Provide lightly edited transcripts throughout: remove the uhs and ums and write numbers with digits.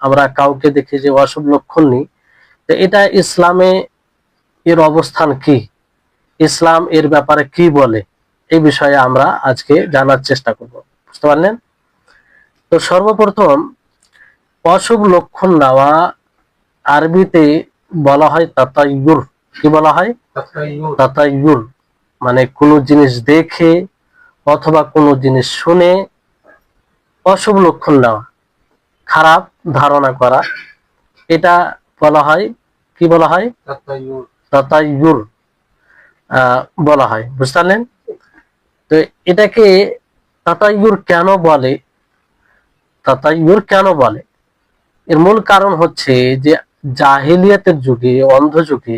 আমরা কাউকে দেখি যে অশুভ লক্ষণ নেই, তো এটা ইসলামে এর অবস্থান কি, ইসলাম এর ব্যাপারে কি বলে, এই বিষয়ে আমরা আজকে জানার চেষ্টা করব। বুঝতে পারলেন? তো সর্বপ্রথম অশুভ লক্ষণ নেওয়া আরবিতে বলা হয় তাতায়ুর। কি বলা হয়? তাতায়ুর। মানে কোনো জিনিস দেখে অথবা কোনো জিনিস শুনে অশুভ লক্ষণ নেওয়া, খারাপ ধারণা করা, এটা বলা হয়, কি বলা হয়? তাতায়ুর বলা হয়। বুঝতে পারলেন? তো এটাকে তাতায়ুর কেন বলে? তাতায়ুর কেন বলে? এর মূল কারণ হচ্ছে যে জাহিলিয়াতের যুগে, অন্ধ যুগে,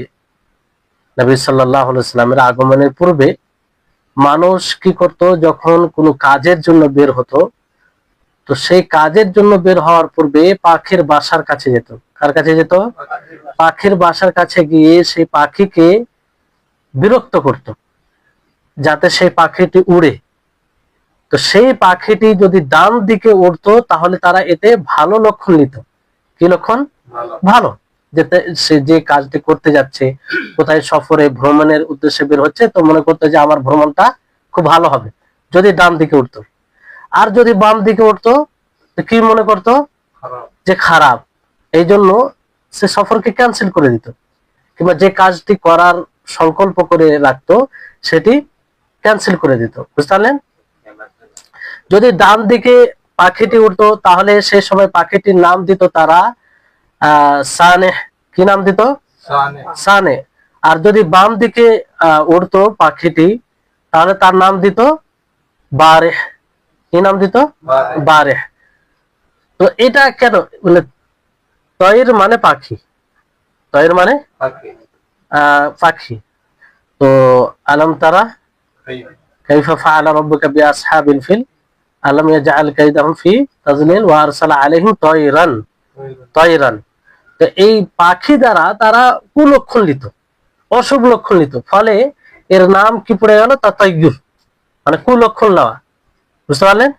নবী সাল্লাল্লাহু আলাইহি সাল্লামের আগমনের পূর্বে মানুষ কি করত, যখন কোনো কাজের জন্য বের হতো, তো সেই কাজের জন্য বের হওয়ার পূর্বে পাখির বাসার কাছে যেত। কার কাছে যেত? পাখির বাসার কাছে গিয়ে সেই পাখিকে বিরক্ত করত যাতে সেই পাখিটি উড়ে। তো সেই পাখিটি যদি ডান দিকে উড়তো তাহলে তারা এতে ভালো লক্ষণ নিত। কি লক্ষণ? ভালো। যেতে সে যে কাজটি করতে যাচ্ছে, কোথায় সফরে ভ্রমণের উদ্দেশ্যে বের হচ্ছে, তো মনে করতো যে আমার ভ্রমণটা খুব ভালো হবে যদি ডান দিকে উঠতো। আর যদি বাম দিকে উঠতো তো কি মনে করতো? যে খারাপ। এই জন্য সে সফরকে ক্যান্সেল করে দিত, কিংবা যে কাজটি করার সংকল্প করে রাখতো সেটি ক্যান্সেল করে দিত। বুঝতে পারলেন? যদি ডান দিকে পাখিটি উঠতো তাহলে সে সময় পাখিটির নাম দিত তারা সানে। কি নাম দিত? সানে। আর যদি বাম দিকে উড়তো পাখিটি তাহলে তার নাম দিত বারে। কি নাম দিত? বারে। তো এটা কেন? মানে তয়ের মানে পাখি, তয়ের মানে পাখি। তো আলম তারা কাইফা ফাআলা রাব্বুকা বিআসহাবিল ফিল আলম ইয়াজআল কাইদাহুম ফি তাজলিল ওয়া আরসালা আলাইহিম তায়রান। তায়রান। তো এই পাখি দ্বারা তারা কুলক্ষণ নিত, অশুভ লক্ষণ নিত, ফলে এর নাম কি পড়ে গেল? তাতায়্যুর, মানে কুলক্ষণ নেওয়া। বুঝতে পারলেন?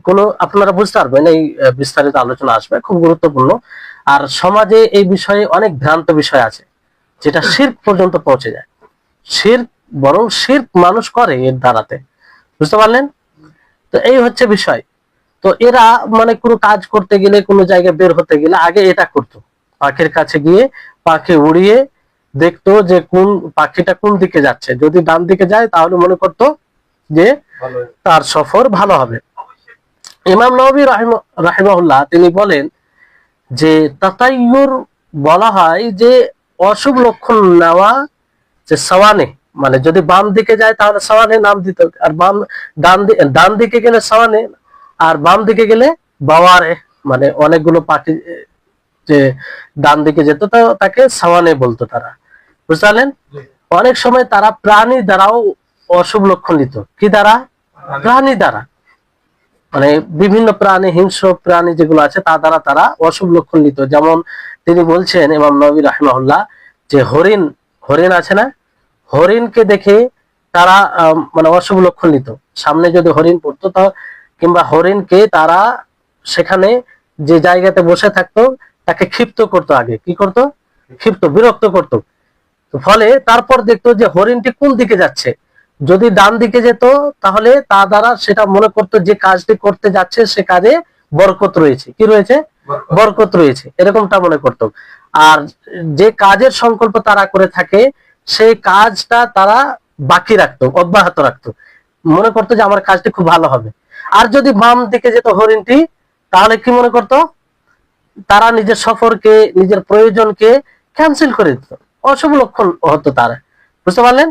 কোন আপনারা বুঝতে পারবেন, এই বিস্তারিত আলোচনা আসবে, খুব গুরুত্বপূর্ণ। আর সমাজে এই বিষয়ে অনেক ভ্রান্ত বিষয় আছে যেটা শিরক পর্যন্ত পৌঁছে যায়। শিরক, বরং শিরক মানুষ করে এর দ্বারাতে। বুঝতে পারলেন? তো এই হচ্ছে বিষয়। তো এরা মানে কোনো কাজ করতে গেলে, কোনো জায়গায় বের হতে গেলে আগে এটা করতো, পাখির কাছে গিয়ে পাখি উড়িয়ে দেখতো যে কোন পাখিটা কোন দিকে যাচ্ছে। যদি ডান দিকে যায় তাহলে মনে করতো যে তার সফর ভালো হবে। ইমাম নববী রাহিমাহুল্লাহ তিনি বলেন যে তাতায়্যুর বলা হয় যে অশুভ লক্ষণ নেওয়া, যে সাওয়ানে, মানে যদি বাম দিকে যায় তাহলে সাওয়ানে নাম দিত, আর বাম ডান দিকে গেলে সাওয়ানে, আর বাম দিকে গেলে বাওয়ারে। মানে অনেকগুলো পাখি যে ডান দিকে যেত তো তাকে সাওয়ানে বলতো তারা। বুঝতে পারলেন? অনেক সময় তারা প্রাণী দ্বারাও অশুভ লক্ষণ নিত। কি দ্বারা? প্রাণী দ্বারা। মানে বিভিন্ন প্রাণী, হিংস্র প্রাণী যেগুলো আছে তা দ্বারা তারা অশুভ লক্ষণ নিত। যেমন তিনি বলছেন ইমাম নবী রাহিমাহুল্লাহ যে হরিণ, হরিণ আছে না, হরিণকে দেখে তারা মানে অশুভ লক্ষণ নিত। সামনে যদি হরিণ পড়তো তা, কিংবা হরিণকে তারা সেখানে যে জায়গাতে বসে থাকতো তাকে ক্ষিপ্ত করতো। আগে কি করতো? ক্ষিপ্ত, বিরক্ত করতো। ফলে তারপর দেখতো যে হরিণটি কোন দিকে যাচ্ছে। যদি ডান দিকে যেত তাহলে তা দ্বারা সেটা মনে করতো যে কাজটি করতে যাচ্ছে সে কাজে বরকত রয়েছে। কি রয়েছে? বরকত রয়েছে, এরকমটা মনে করতো। আর যে কাজের সংকল্প তারা করে থাকে সেই কাজটা তারা বাকি রাখতো, অব্যাহত রাখতো, মনে করতো যে আমার কাজটি খুব ভালো হবে। আর যদি বাম দিকে যেত হরিণটি তাহলে কি মনে করতো? তারা নিজের সফরকে, নিজের প্রয়োজনকে ক্যান্সেল করে দিত, অশুভ লক্ষণ হতো তারা। বুঝতে পারলেন?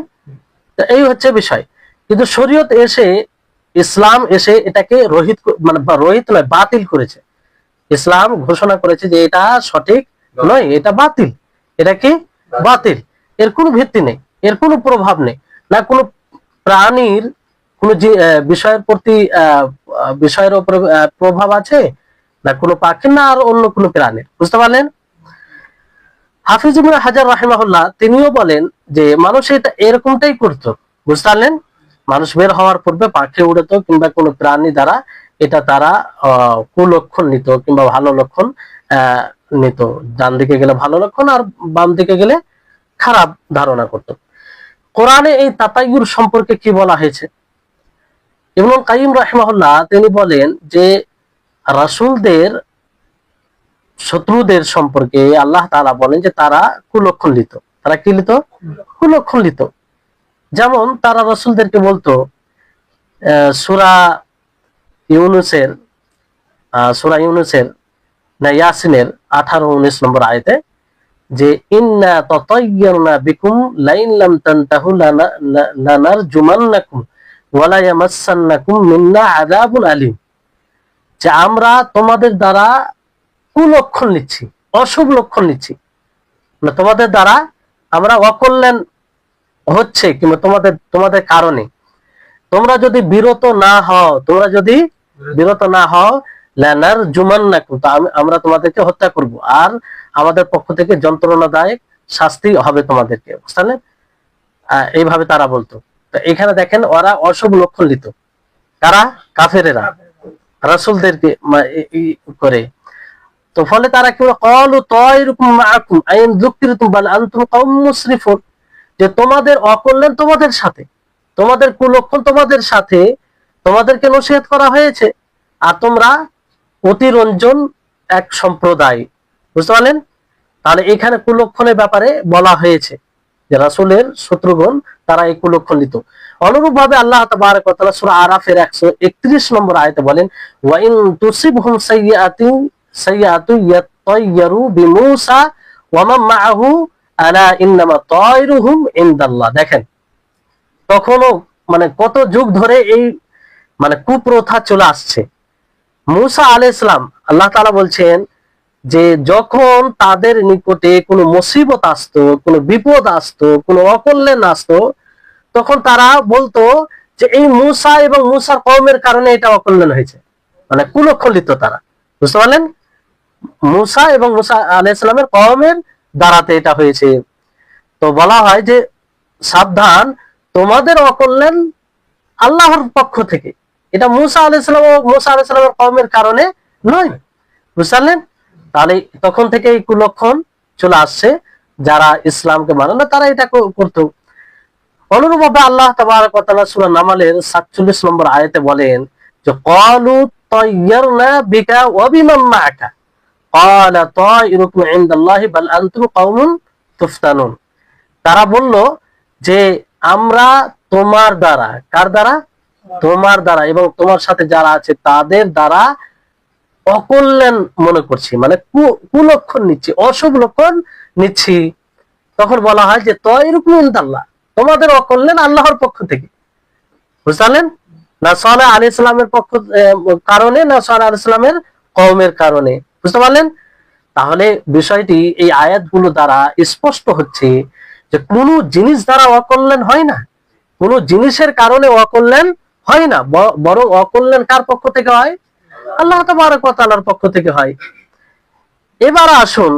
তো এই হচ্ছে বিষয়। কিন্তু শরীয়ত এসে, ইসলাম এসে এটাকে রহিত, মানে রহিত নয়, বাতিল করেছে। ইসলাম ঘোষণা করেছে যে এটা সঠিক নয়, এটা বাতিল। এটা কি? বাতিল। এর কোনো ভিত্তি নেই, এর কোনো প্রভাব নেই, না কোনো প্রাণীর কোনো যে বিষয়ের প্রতি বিষয়ের উপরে প্রভাব আছে, না কোনো পাখির, না আর অন্য কোনো প্রাণীর। বুঝতে পারলেন? হাফিজ ইবনে হাজার রাহিমাহুল্লাহ তিনিও বলেন যে মানুষ এটা এরকমটাই করতো। বুঝতে পারলেন? মানুষ বের হওয়ার পূর্বে পাখি উড়াতো কিংবা কোনো প্রাণী দ্বারা এটা তারা কুলক্ষণ নিত কিংবা ভালো লক্ষণ নিত। ডান দিকে গেলে ভালো লক্ষণ আর বাম দিকে গেলে খারাপ ধারণা করত। কোরআনে এই তাতায়ুর সম্পর্কে কি বলা হয়েছে? ইবনুল কাইয়িম রাহিমাহুল্লাহ তিনি বলেন যে রাসূলদের শত্রুদের সম্পর্কে আল্লাহ তাআলা বলেন যে তারা কুলক্ষণ লিত। তারা কি লিত? কুলক্ষণ লিত। যেমন তারা রাসূলদেরকে বলতো সূরা ইউনূসের না ইয়াসিনের 18-19 নম্বর আয়াতে যে ইন্না তাতায়্যারনা বিকুম লাইন লাম তানতাহু লানারজুমান্নাকুম ওয়ালা ইয়ামাসসান্নাকুম মিন্না আযাবুন আলীম, যে আমরা তোমাদের দ্বারা কুলক্ষণ নিচ্ছি, অশুভ লক্ষণ নিচ্ছি, মানে তোমাদের দ্বারা আমরা অকল্যাণ হচ্ছে কিংবা তোমাদের কারণে তোমরা যদি বিরত না হও লানারজুমান্নাকুম, আমরা তোমাদেরকে হত্যা করব আর আমাদের পক্ষ থেকে যন্ত্রণাদায়ক শাস্তি হবে তোমাদেরকে, বুঝলেন? এইভাবে তারা বলতো। তো এখানে দেখেন ওরা অশুভ লক্ষণ নিত, কারা? কাফেরেরা রাসূলদেরকে করে। তো ফলে তারা কি ক্বালু তায়রুকুম মাআকুম আইন যুক্তিরতুম বাল আনতুম কওমুন মুসরিফুন, যে তোমাদের অকল্যাণ তোমাদের সাথে, তোমাদের কুলক্ষণ তোমাদের সাথে, তোমাদেরকে নসিহত করা হয়েছে আর তোমরা অতিরঞ্জন এক সম্প্রদায়, বুঝতে পারলেন? তাহলে এখানে কুলক্ষণের ব্যাপারে বলা হয়েছে যে রাসূলের শত্রুগণ তারা এই কুলক্ষণ নিত। অনুরূপ ভাবে আল্লাহ তাবারক ওয়া তাআলা সূরা আরাফের 131 নম্বর আয়াতে বলেন ওয়া ইন তুসিবহুম সাইয়্যাতু ইয়াতায়্যারু বিমূসা ওয়া মান মাআহু আলা ইন্নামা তায়রুহুম ইনদাল্লাহ। দেখেন তখনও মানে কত যুগ ধরে এই মানে কুপ্রথা চলে আসছে। মূসা আলাইহিস সালাম, আল্লাহ তাআলা বলছেন যে যখন তাদের নিকটে কোনো মুসিবত আসতো, কোনো বিপদ আসতো, কোনো অকল্যাণ আসতো, তখন তারা বলতো যে এই মূসা এবং মূসার কওমের কারণে এটা অকল্যাণ হয়েছে, মানে কুলক্ষণ লিত তারা, বুঝতে পারলেন? মূসা এবং মূসা আলাইহিস সালামের কওমের দ্বারাতে এটা হয়েছে। তো বলা হয় যে সাবধান, তোমাদের অকল্যাণ আল্লাহর পক্ষ থেকে, এটা মূসা আলাইহিস সালাম ও মূসা আলাইহিস সালামের কওমের কারণে নয়, বুঝলেন? তাহলে তখন থেকে এই কুলক্ষণ চলে আসছে, যারা ইসলামকে মানে না তারা এটা করতো। অনুরূপভাবে আল্লাহ তাবারক ওয়া তাআলা সূরা নামালের 47 নম্বর আয়াতে বলেন যে ক্বালু তায়্যারনা বিকা ওয়া বিমান মাআকা ক্বালা তায়রুকুম ইনদাল্লাহি বাল আনতুম কওমুন তুফতানুন। তারা বলল যে আমরা তোমার দ্বারা, কার দ্বারা? তোমার দ্বারা এবং তোমার সাথে যারা আছে তাদের দ্বারা অকল্যাণ মনে করছি, মানে কুলক্ষণ নিচ্ছি, অশুভ লক্ষণ নিচ্ছি। তখন বলা হয় যে তায়রুকুম ইনদাল্লাহ, তোমাদের অকল্যাণ আল্লাহর পক্ষ থেকে, বুঝলেন? না সালেহ আলাইহিস সালামের কারণে, না সালেহ আলাইহিস সালামের কওমের কারণে, বুঝতে পারলেন? তাহলে বিষয়টি এই আয়াতগুলো দ্বারা স্পষ্ট হচ্ছে যে কোনো জিনিস দ্বারা অকল্যাণ হয় না, কোনো জিনিসের কারণে অকল্যাণ হয় না, বরং অকল্যাণ কার পক্ষ থেকে হয়? আল্লাহ তাবারক ওয়া তাআলার পক্ষ থেকে হয়। এবার আসুন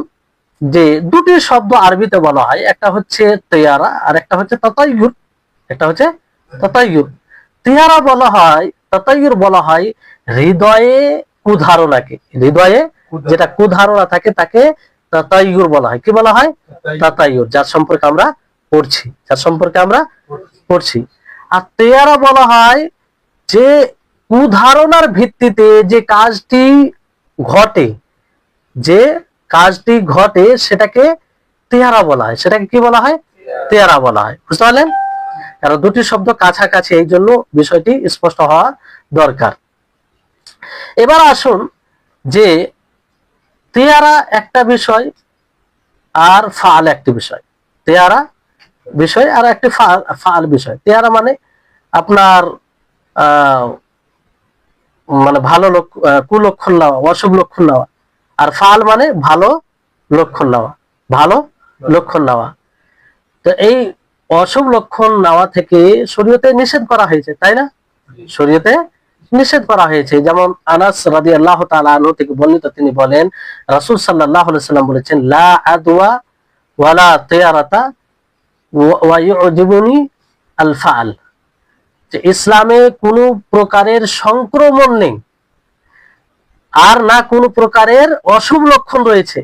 যে দুটি শব্দ আরবিতে বলা হয়, একটা হচ্ছে তিয়ারা আর একটা হচ্ছে তাতায়্যুর। তিয়ারা বলা হয়, তাতায়্যুর বলা হয় হৃদয়ে কুধারণাকে, হৃদয়ে যেটা কুধারণা থাকে তাকে তাতায়্যুর বলা হয়। কি বলা হয়? তাতায়্যুর, যার সম্পর্কে আমরা পড়ছি। আর তিয়ারা বলা হয় যে কুধারণার ভিত্তিতে যে কাজটি ঘটে সেটাকে তিয়ারা বলা হয়। সেটাকে কি বলা হয়? তিয়ারা বলা হয়, বুঝতে পারলেন? কারণ দুটি শব্দ কাছাকাছি, এই জন্য বিষয়টি স্পষ্ট হওয়া দরকার। এবার আসুন যে তিয়ারা একটা বিষয় আর ফাল একটি বিষয়। তিয়ারা বিষয় আর একটি ফাল বিষয়। তিয়ারা মানে আপনার মানে ভালো কুলক্ষণ নেওয়া, অশুভ লক্ষণ নেওয়া, আর ফাল মানে ভালো লক্ষণ নেওয়া। তো এই অশুভ লক্ষণ নেওয়া থেকে শরীয়তে নিষেধ করা হয়েছে, তাই না? শরীয়তে নিষেধ করা হয়েছে। যেমন আনাস রাদিয়াল্লাহু তাআলা আনহু থেকে বর্ণিত, তিনি বলেন রাসূল সাল্লাল্লাহু আলাইহি সাল্লাম বলেছেন লা আদওয়া ওয়ালা তিয়ারাতা ওয়া ইউজিবুনি আল ফাল, যে ইসলামে কোনো প্রকারের সংক্রমণ নেই, আর না কোনো প্রকারের অশুভ লক্ষণ রয়েছে।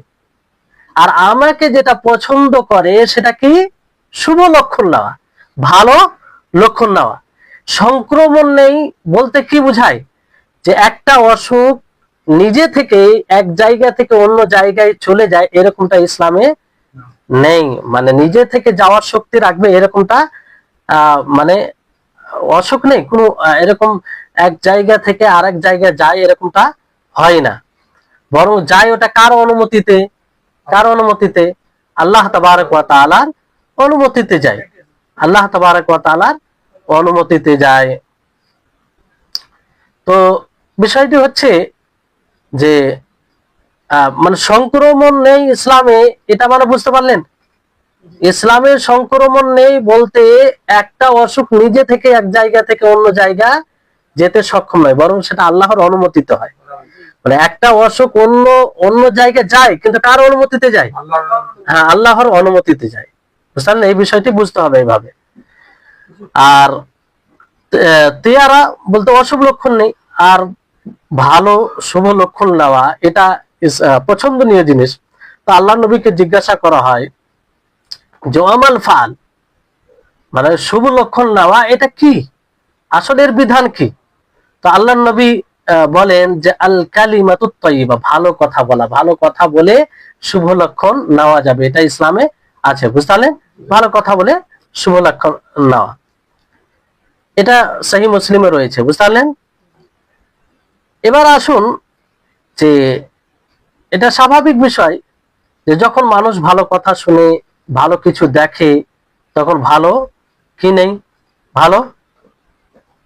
আর আমাকে যেটা পছন্দ করে সেটা কি? শুভ লক্ষণ নেওয়া, ভালো লক্ষণ নেওয়া। সংক্রমণ নেই বলতে কি বোঝায়? যে একটা অসুখ নিজে থেকে এক জায়গা থেকে অন্য জায়গায় চলে যায়, এরকমটা ইসলামে নেই। মানে নিজে থেকে যাওয়ার শক্তি রাখবে এরকমটা মানে অসুখ নেই কোনো। এরকম এক জায়গা থেকে আরেক জায়গায় যায় এরকমটা হয় না, বরং যায় ওটা কার অনুমতিতে? কার অনুমতিতে? আল্লাহ তাবারক ওয়া তাআলার অনুমতিতে যায়। আল্লাহ তাবারক ওয়া তাআলার অনুমতিতে যায়। তো বিষয়টি হচ্ছে যে মানে সংক্রমণ নেই ইসলামে, এটা মানে বুঝতে পারলেন? ইসলামের সংক্রমণ নেই বলতে একটা অসুখ নিজে থেকে এক জায়গা থেকে অন্য জায়গা যেতে সক্ষম নয়, বরং সেটা আল্লাহর অনুমতিতে হয়। মানে একটা অসুখ অন্য অন্য জায়গায় যায়, কিন্তু কার অনুমতিতে যায়? হ্যাঁ, আল্লাহর অনুমতিতে যায়। বুঝলেন? এই বিষয়টি বুঝতে হবে এইভাবে। আর তেয়ারা বলতে অশুভ লক্ষণ নেই, আর ভালো শুভ লক্ষণ নেওয়া এটা পছন্দনীয় জিনিস। তো আল্লাহ নবীকে জিজ্ঞাসা করা হয় যে আমাল ফাল, মানে শুভ লক্ষণ নেওয়া এটা কি, আসলে এর বিধান কি? তো আল্লাহ নবী বলেন যে আল কালিমাতুত তাইয়্যিবা, ভালো কথা বলা, ভালো কথা বলে শুভ লক্ষণ নেওয়া যাবে, এটা ইসলামে আছে। বুঝতে? ভালো কথা বলে শুভ লক্ষণ নেওয়া, এটা সহিহ মুসলিমে রয়েছে। বুঝতে? এবার আসুন যে এটা স্বাভাবিক বিষয় যে যখন মানুষ ভালো কথা শুনে, ভালো কিছু দেখে, তখন ভালো কি নেই, ভালো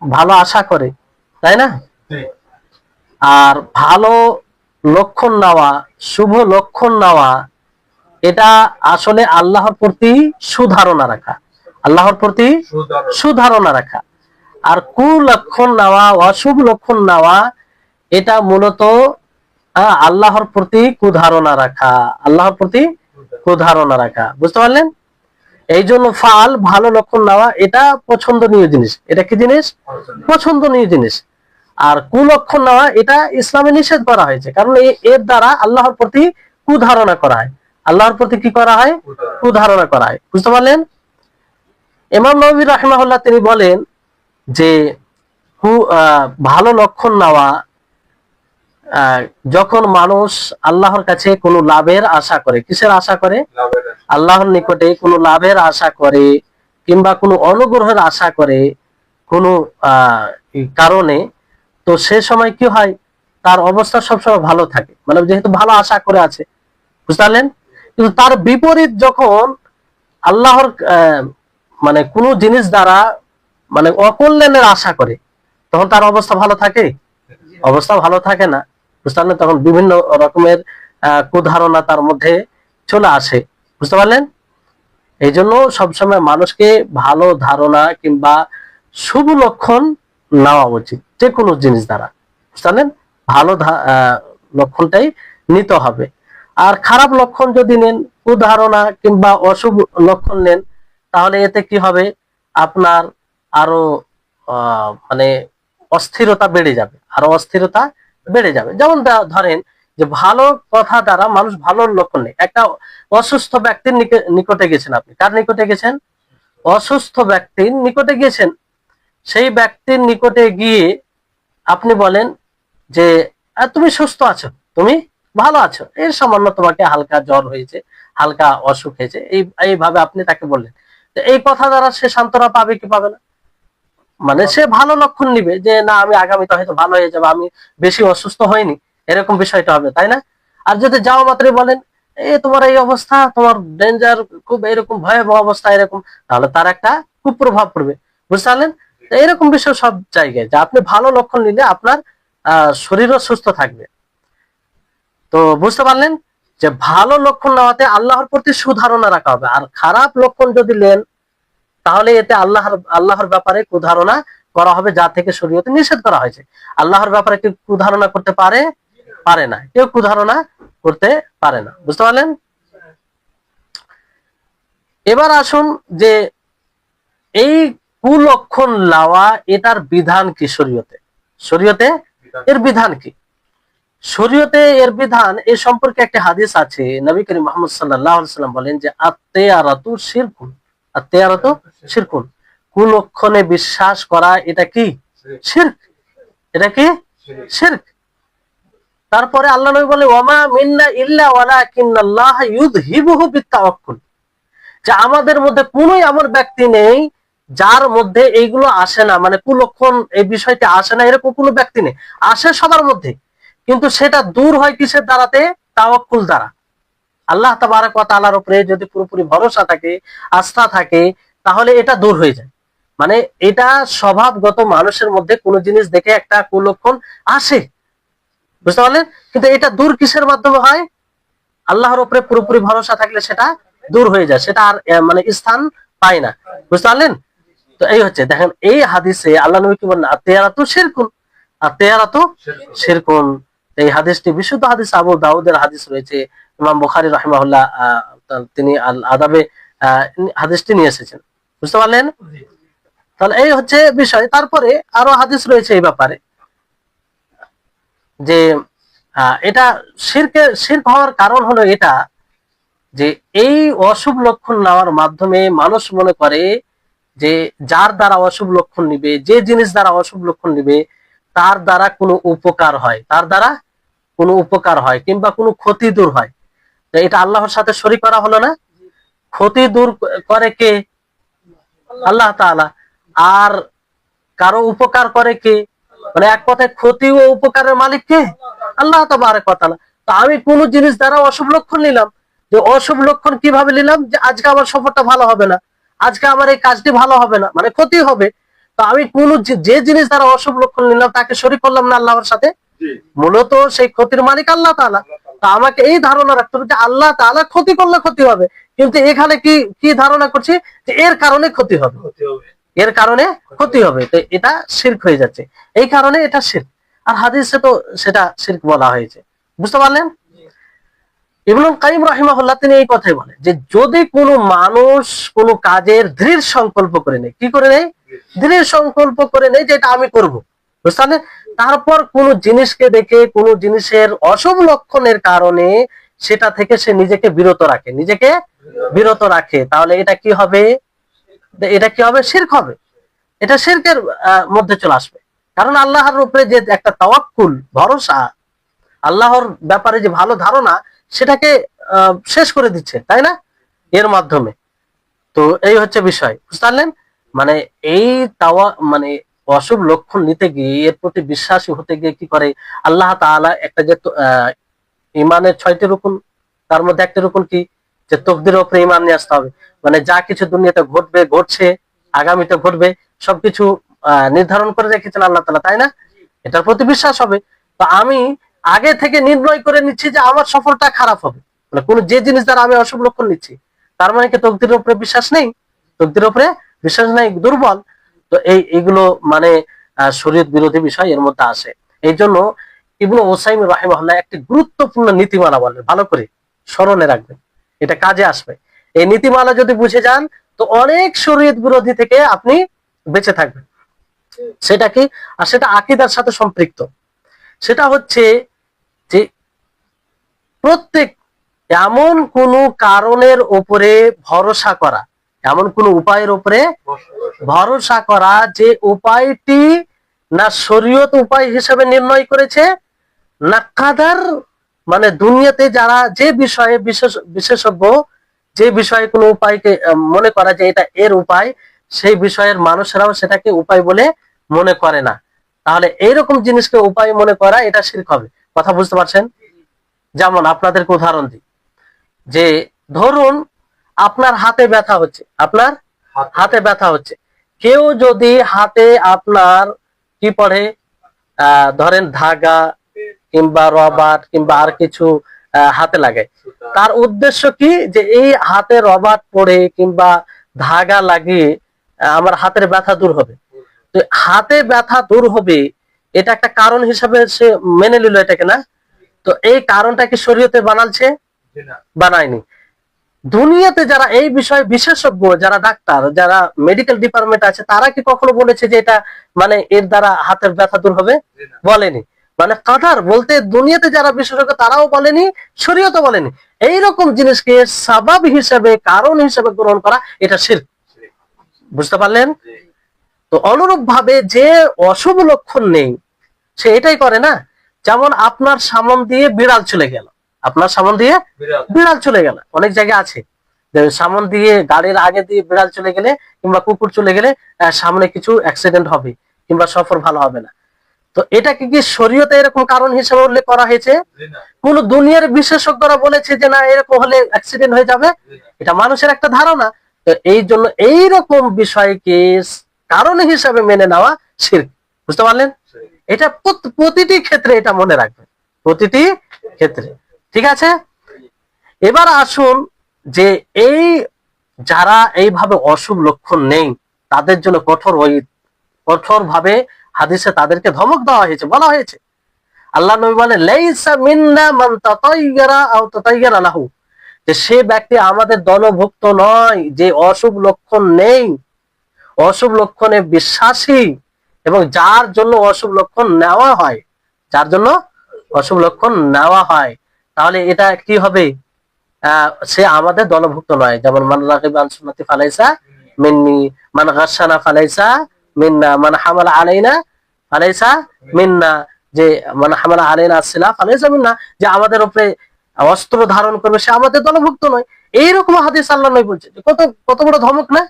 ভালো আশা করে, তাই না? আর ভালো লক্ষণ নেওয়া, শুভ লক্ষণ নেওয়া, এটা আসলে আল্লাহর প্রতি সুধারণা রাখা, আল্লাহর প্রতি সুধারণা রাখা। আর কুলক্ষণ নেওয়া, অশুভ লক্ষণ নেওয়া, এটা মূলত আল্লাহর প্রতি কুধারণা রাখা, আল্লাহর প্রতি কুধারণা রাখা। বুঝতে পারলেন? এই জন্য ফাল, ভালো লক্ষণ নেওয়া, এটা পছন্দনীয় জিনিস। এটা কি জিনিস? পছন্দনীয় জিনিস। আর কুলক্ষণ নেওয়া এটা ইসলামে নিষেধ করা হয়েছে, কারণ এর দ্বারা আল্লাহর প্রতি কুধারণা করা হয়, আল্লাহর প্রতি কি করা হয়? কুধারণা করা হয়। বুঝতে পারলেন? ইমাম নববী রাহিমাহুল্লাহ তিনি বলেন যে ভালো লক্ষণ নেওয়া যখন মানুষ আল্লাহর কাছে কোনো লাভের আশা করে। কিসের আশা করে? আল্লাহর নিকটে কোনো লাভের আশা করে, কিংবা কোনো অনুগ্রহের আশা করে কোনো কারণে, তো সে সময় কি হয়? তার অবস্থা সবসময় ভালো থাকে, মানে যেহেতু ভালো আশা করে আছে। বুঝতে পারলেন? কিন্তু তার বিপরীত যখন আল্লাহর মানে কোনো জিনিস দ্বারা মানে অকল্যাণের আশা করে, তখন তার অবস্থা ভালো থাকে? অবস্থা ভালো থাকে না। বুঝতে পারলেন? তখন বিভিন্ন রকমের কুধারণা তার মধ্যে চলে আসে। বুঝতে পারলেন? এই জন্য সবসময় মানুষকে ভালো ধারণা কিংবা শুভ লক্ষণ নেওয়া উচিত যে কোনো জিনিস দ্বারা। বুঝতে পারলেন? ভালো লক্ষণটাই নিতে হবে। আর খারাপ লক্ষণ যদি নেন, কুধারণা কিংবা অশুভ লক্ষণ নেন, তাহলে এতে কি হবে? আপনার আরো মানে অস্থিরতা বেড়ে যাবে, আরো অস্থিরতা বেড়ে যাবে। যেমন ধরেন যে ভালো কথা দ্বারা মানুষ ভালো লক্ষণ নেই। একটা অসুস্থ ব্যক্তির নিকটে গেছেন আপনি, কার নিকটে গেছেন? অসুস্থ ব্যক্তির নিকটে গেছেন। সেই ব্যক্তির নিকটে গিয়ে আপনি বলেন যে তুমি সুস্থ আছো, তুমি ভালো আছো, এর সামান্য তোমাকে হালকা জ্বর হয়েছে, হালকা অসুখ হয়েছে, এইভাবে আপনি তাকে বললেন। এই কথা দ্বারা সে সান্ত্বনা পাবে কি পাবে না? মানে সে ভালো লক্ষণ নিবে যে না, আমি আগামীতে হয়তো ভালো হয়ে যাবে, আমি বেশি অসুস্থ হয়নি, এরকম বিষয়টা হবে, তাই না? আর যদি যাওয়া মাত্রই বলেন তোমার এই অবস্থা, তোমার ডেঞ্জার, খুব এরকম ভয়াবহ অবস্থা এরকম, তাহলে তার একটা কুপ্রভাব পড়বে। বুঝতে পারলেন? এরকম বিষয় সব জায়গায় যে আপনি ভালো লক্ষণ নিলে আপনার শরীরও সুস্থ থাকবে। তো বুঝতে পারলেন যে ভালো লক্ষণ নেওয়াতে আল্লাহর প্রতি সুধারণা রাখা হবে। আর খারাপ লক্ষণ যদি নেন, তাহলে এতে আল্লাহর ব্যাপারে কুধারণা করা হবে, যা থেকে শরীয়তে নিষেধ করা হয়েছে। আল্লাহর ব্যাপারে কেউ কুধারণা করতে পারে? পারে না, কেউ কুধারণা করতে পারে না। বুঝতে পারলেন? এবার আসুন যে এই কুলক্ষণ নেওয়া, এটার বিধান কি শরীয়তে? শরীয়তে এর বিধান কি? শরীয়তে এর বিধান এ সম্পর্কে একটা হাদিস আছে। নবী করিম মুহাম্মদ সাল্লাল্লাহু আলাইহি ওয়াসাল্লাম বলেন যে আত-তিয়ারাতু শিরকুন, আত-তিয়ারাতু শিরকুন, কুলক্ষণে বিশ্বাস করা এটা কি শিরক, এটা কি শিরক। তারপরে আল্লাহ নবী বলে ওয়ামা মিন্না ইল্লা ওয়ালাকিন্নাল্লাহ ইউযহিবুহু বিত-তাওয়াক্কুল, যে আমাদের মধ্যে কোনো এমন ব্যক্তি নেই যার মধ্যে এইগুলো আসে না, মানে কুলক্ষণ এই বিষয়টি আসে না, এরকম কোনো ব্যক্তি নেই, আসে সবার মধ্যে, কিন্তু সেটা দূর হয় কিসের দ্বারাতে? তাওয়াক্কুল দ্বারা। আল্লাহ তাবারক ওয়া তাআলার উপরে যদি পুরোপুরি ভরসা থাকে, আস্থা থাকে, তাহলে এটা দূর হয়ে যায়। মানে এটা স্বভাবগত, মানুষের মধ্যে কোনো জিনিস দেখে একটা কুলক্ষণ আসে, বুঝতে পারলেন, কিন্তু এটা দূর কিসের মাধ্যমে হয়? আল্লাহর উপরে পুরোপুরি ভরসা থাকলে সেটা দূর হয়ে যায়, সেটা আর মানে স্থান পায় না, বুঝতে পারলেন। তো এই হচ্ছে, দেখেন এই হাদিসে আল্লাহ নবী কি বলেন? আত-তিয়ারাতু শিরকুন, আত-তিয়ারাতু শিরকুন। এই হাদিসটি বিশুদ্ধ হাদিস, আবু দাউদের হাদিস রয়েছে, ইমাম বুখারী রাহিমাহুল্লাহ তিনি আল আদাবে হাদিসটি নিয়ে এসেছেন, বুঝতে পারলেন। তাহলে এই হচ্ছে বিষয়। তারপরে আরো হাদিস রয়েছে এই ব্যাপারে, যে এটা শিরক হওয়ার কারণ হলো এটা, যে এই অশুভ লক্ষণ নেওয়ার মাধ্যমে মানুষ মনে করে যে যার দ্বারা অশুভ লক্ষণ নিবে, যে জিনিস দ্বারা অশুভ লক্ষণ নিবে, তার দ্বারা কোনো উপকার হয়, তার দ্বারা কোনো উপকার হয় কিংবা কোনো ক্ষতি দূর হয়। তো এটা আল্লাহর সাথে শরীক করা হলো না? ক্ষতি দূর করে কে? আল্লাহ তাআলা। আর কারো উপকার করে কে? মানে এক কথায় ক্ষতি ও উপকারের মালিক কে? আল্লাহ তাবারক ওয়া তাআলা। তো আমি কোন জিনিস দ্বারা অশুভ লক্ষণ নিলাম, যে অশুভ লক্ষণ কিভাবে নিলাম? যে আজকে আমার সফরটা ভালো হবে না, আজকে আমার এই কাজটি ভালো হবে না, মানে ক্ষতি হবে। তো আমি কোন যে জিনিস দ্বারা অশুভ লক্ষণ নিলাম তাকে শরীক করলাম না আল্লাহর সাথে, মূলত সেই ক্ষতির মালিক আল্লাহ তাআলা। তা আমাকে এই ধারণা রাখতে হবে যে আল্লাহ তাআলা ক্ষতি করলে ক্ষতি হবে, কিন্তু এখানে কি কি ধারণা করছি? যে এর কারণে ক্ষতি হবে, এর কারণে ক্ষতি হবে। তো এটা শিরক হয়ে যাচ্ছে, এই কারণে এটা শিরক। আর হাদিসে তো সেটা শিরক বলা হয়েছে, বুঝতে পারলেন। ইবনুল কাইয়িম রাহিমাহুল্লাহ তিনি এই কথাই বলেন যে যদি কোনো মানুষ কোনো কাজের দৃঢ় সংকল্প করে নেয়, কি করে নেয়? দৃঢ় সংকল্প করে নেয় যে এটা আমি করব, বুঝতে পারলেন। তারপর কোন জিনিসকে দেখে, কোন জিনিসের অশুভ লক্ষণের কারণে সেটা থেকে সে নিজেকে বিরত রাখে, নিজেকে বিরত রাখে, তাহলে এটা কি হবে? এটা কি হবে? শিরক হবে। এটা শিরকের মধ্যে চলে আসবে। কারণ আল্লাহর উপরে যে একটা তাওয়াক্কুল, ভরসা, আল্লাহর ব্যাপারে যে ভালো ধারণা, সেটাকে শেষ করে দিচ্ছে, তাই না, এর মাধ্যমে। তো এই হচ্ছে বিষয়, বুঝতে পারলেন। মানে এই মানে অশুভ লক্ষণ নিতে গিয়ে, এর প্রতি বিশ্বাসী হতে গিয়ে কি করে আল্লাহ তাআলা একটা যে ইমানের 6টি রুকন, তার মধ্যে একটা রুকন কি? যে তকদিরের উপরে ইমান নিয়ে আসতে হবে। মানে যা কিছু দুনিয়াতে ঘটবে, ঘটছে, আগামীতে ঘটবে, সবকিছু নির্ধারণ করে রেখেছেন আল্লাহ তাআলা, তাই না? এটার প্রতি বিশ্বাস হবে। তো আমি আগে থেকে নির্ণয় করে নিচ্ছি যে আমার সফলটা খারাপ হবে, মানে কোন যে জিনিস দ্বারা আমি অশুভ লক্ষণ নিচ্ছি, তার মানে কি তকদিরের উপরে বিশ্বাস নেই? তকদিরের উপরে বিশ্বাস নেই, দুর্বল। তো এইগুলো মানে শরীয়ত বিরোধী বিষয় এর মধ্যে আসে। এই জন্য ইবনে উসাইমিন রাহিমাহুল্লাহ একটি গুরুত্বপূর্ণ নীতিমালা বলেন, ভালো করে স্মরণে রাখবেন, এটা কাজে আসবে। এই নীতিমালা যদি বুঝে যান তো অনেক শরীয়ত বিরোধী থেকে আপনি বেঁচে থাকবেন। সেটা কি? আর সেটা আকীদার সাথে সম্পৃক্ত। সেটা হচ্ছে যে প্রত্যেক এমন কোন কারণের উপরে ভরসা করা, এমন কোন উপায়ের উপরে ভরসা করা যে উপায়টি না শরীয়ত উপায় হিসেবে নির্ণয় করেছে, না কাদার, মানে দুনিয়াতে যারা যে বিষয়ে বিশেষজ্ঞ, যে বিষয়ে কোনো উপায়কে মনে করা যে এটা এর উপায়, সেই বিষয়ের মানুষেরাও সেটাকে উপায় বলে মনে করে না। তাহলে এইরকম জিনিসকে উপায় মনে করা, এটা শিরক হবে। কথা বুঝতে পারছেন? যেমন আপনাদেরকে উদাহরণ দিই, যে ধরুন আপনার হাতে ব্যথা হচ্ছে, আপনার হাতে ব্যথা হচ্ছে, কেউ যদি হাতে আপনার কি পড়ে, ধরেন ধাগা কিংবা রবার্ট কিংবা আর কিছু হাতে লাগায়, তার উদ্দেশ্য কি? যে এই হাতে রবার্ট পড়ে কিংবা ধাগা লাগিয়ে আমার হাতের ব্যথা দূর হবে। তো হাতে ব্যথা দূর হবে, এটা একটা কারণ হিসাবে সে মেনে নিল এটাকে, না? তো এই কারণটা কি শরীয়তে বানালছে? বানায়নি। দুনিয়াতে যারা এই বিষয়ে বিশেষজ্ঞ, যারা ডাক্তার, যারা মেডিকেল ডিপার্টমেন্ট আছে, তারা কি কখনো বলেছে যে এটা মানে এর দ্বারা হাতের ব্যথা দূর হবে? বলেনি। মানে কাদার বলতে দুনিয়াতে যারা বিশেষজ্ঞ তারাও বলেনি, শরীয়তও বলেনি, এইরকম জিনিসকে সাবাব হিসেবে, কারণ হিসেবে গ্রহণ করা, এটা শিরক। বুঝতে পারলেন? তো অনুরূপ ভাবে যে অশুভ লক্ষণ নেই সে এটাই করে না। যেমন আপনার সামন দিয়ে বিড়াল চলে গেল, আপনার সামন দিয়ে বিড়াল চলে গেল, অনেক জায়গায় আছে সামন দিয়ে গাড়ির আগে দিয়ে বিড়াল চলে গেলে কিংবা কুকুর চলে গেলে সামনে কিছু অ্যাক্সিডেন্ট হবে কিংবা সফর ভালো হবে না। তো এটাকে কি শরীয়তে এরকম কারণ হিসেবে উল্লেখ করা হয়েছে? কোন দুনিয়ার বিশেষজ্ঞরা বলেছে যে না এরকম হলে অ্যাক্সিডেন্ট হয়ে যাবে? এটা মানুষের একটা ধারণা। তো এই জন্য এইরকম বিষয়কে কারণ হিসেবে মেনে নেওয়া শিরক। বুঝতে পারলেন? এটা প্রতিটি ক্ষেত্রে এটা মনে রাখবেন, প্রতিটি ক্ষেত্রে। ঠিক আছে, এবার আসুন যে এই যারা এইভাবে অশুভ লক্ষণ নেই তাদের জন্য কঠোর ভাবে হাদিসে তাদেরকে ধমক দেওয়া হয়েছে, বলা হয়েছে। আল্লাহ নবী বলেন লাইসা মিন্না মান তাতায়্যারা আও তাতায়্যারা লাহু, যে সে ব্যক্তি আমাদের দলভুক্ত নয় যে অশুভ লক্ষণ নেই, অশুভ লক্ষণে বিশ্বাসী এবং যার জন্য অশুভ লক্ষণ নেওয়া হয়, যার জন্য অশুভ লক্ষণ নেওয়া হয়, তাহলে এটা কি হবে? সে আমাদের দলভুক্ত নয়। যেমন মান রাগিবা আন সুন্নতি ফালাইসা মিন্নি, মান গাশশানা ফালাইসা মিন্না, মান হামালা আলাইনা ফালাইসা মিন্না, যে মান হামালা আলাইনা আসিলা ফালাইসা মিন্না, যে আমাদের উপরে অস্ত্র ধারণ করবে সে আমাদের দলভুক্ত নয়। এইরকম হাদিস আল্লাহ নবী বলছে। কত বড় ধমক না?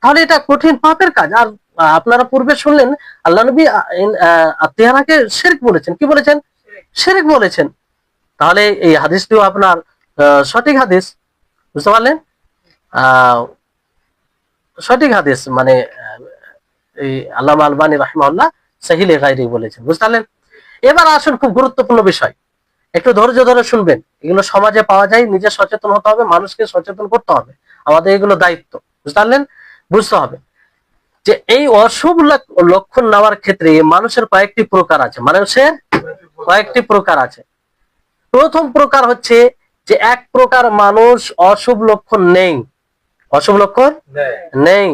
তাহলে এটা কঠিন পাপের কাজ। আর আপনারা পূর্বে শুনলেন আল্লাহ নবী আত্মীয়াকে শিরক বলেছেন। কি বলেছেন? শিরক বলেছেন। তাহলে এই হাদিসটিও আপনার সঠিক হাদিস। বুঝতে পারলেন? সঠিক হাদিস মানে এই আল্লামা আলবানী রাহিমাহুল্লাহ সহিহ গায়রি বলেছেন। বুঝতে পারলেন? এবার আসুন খুব গুরুত্বপূর্ণ বিষয়, একটু ধৈর্য ধরে শুনবেন। এগুলো সমাজে পাওয়া যায়, নিজে সচেতন হতে হবে, মানুষকে সচেতন করতে হবে, আমাদের এগুলো দায়িত্ব। বুঝতে পারলেন? বুঝতে হবে যে এই অশুভ লক্ষণ নেওয়ার ক্ষেত্রে মানুষের কয়েকটি প্রকার আছে, মানুষের কয়েকটি প্রকার আছে। প্রথম প্রকার হচ্ছে যে এক প্রকার মানুষ অশুভ লক্ষণ নেই, অশুভ লক্ষণ নেই,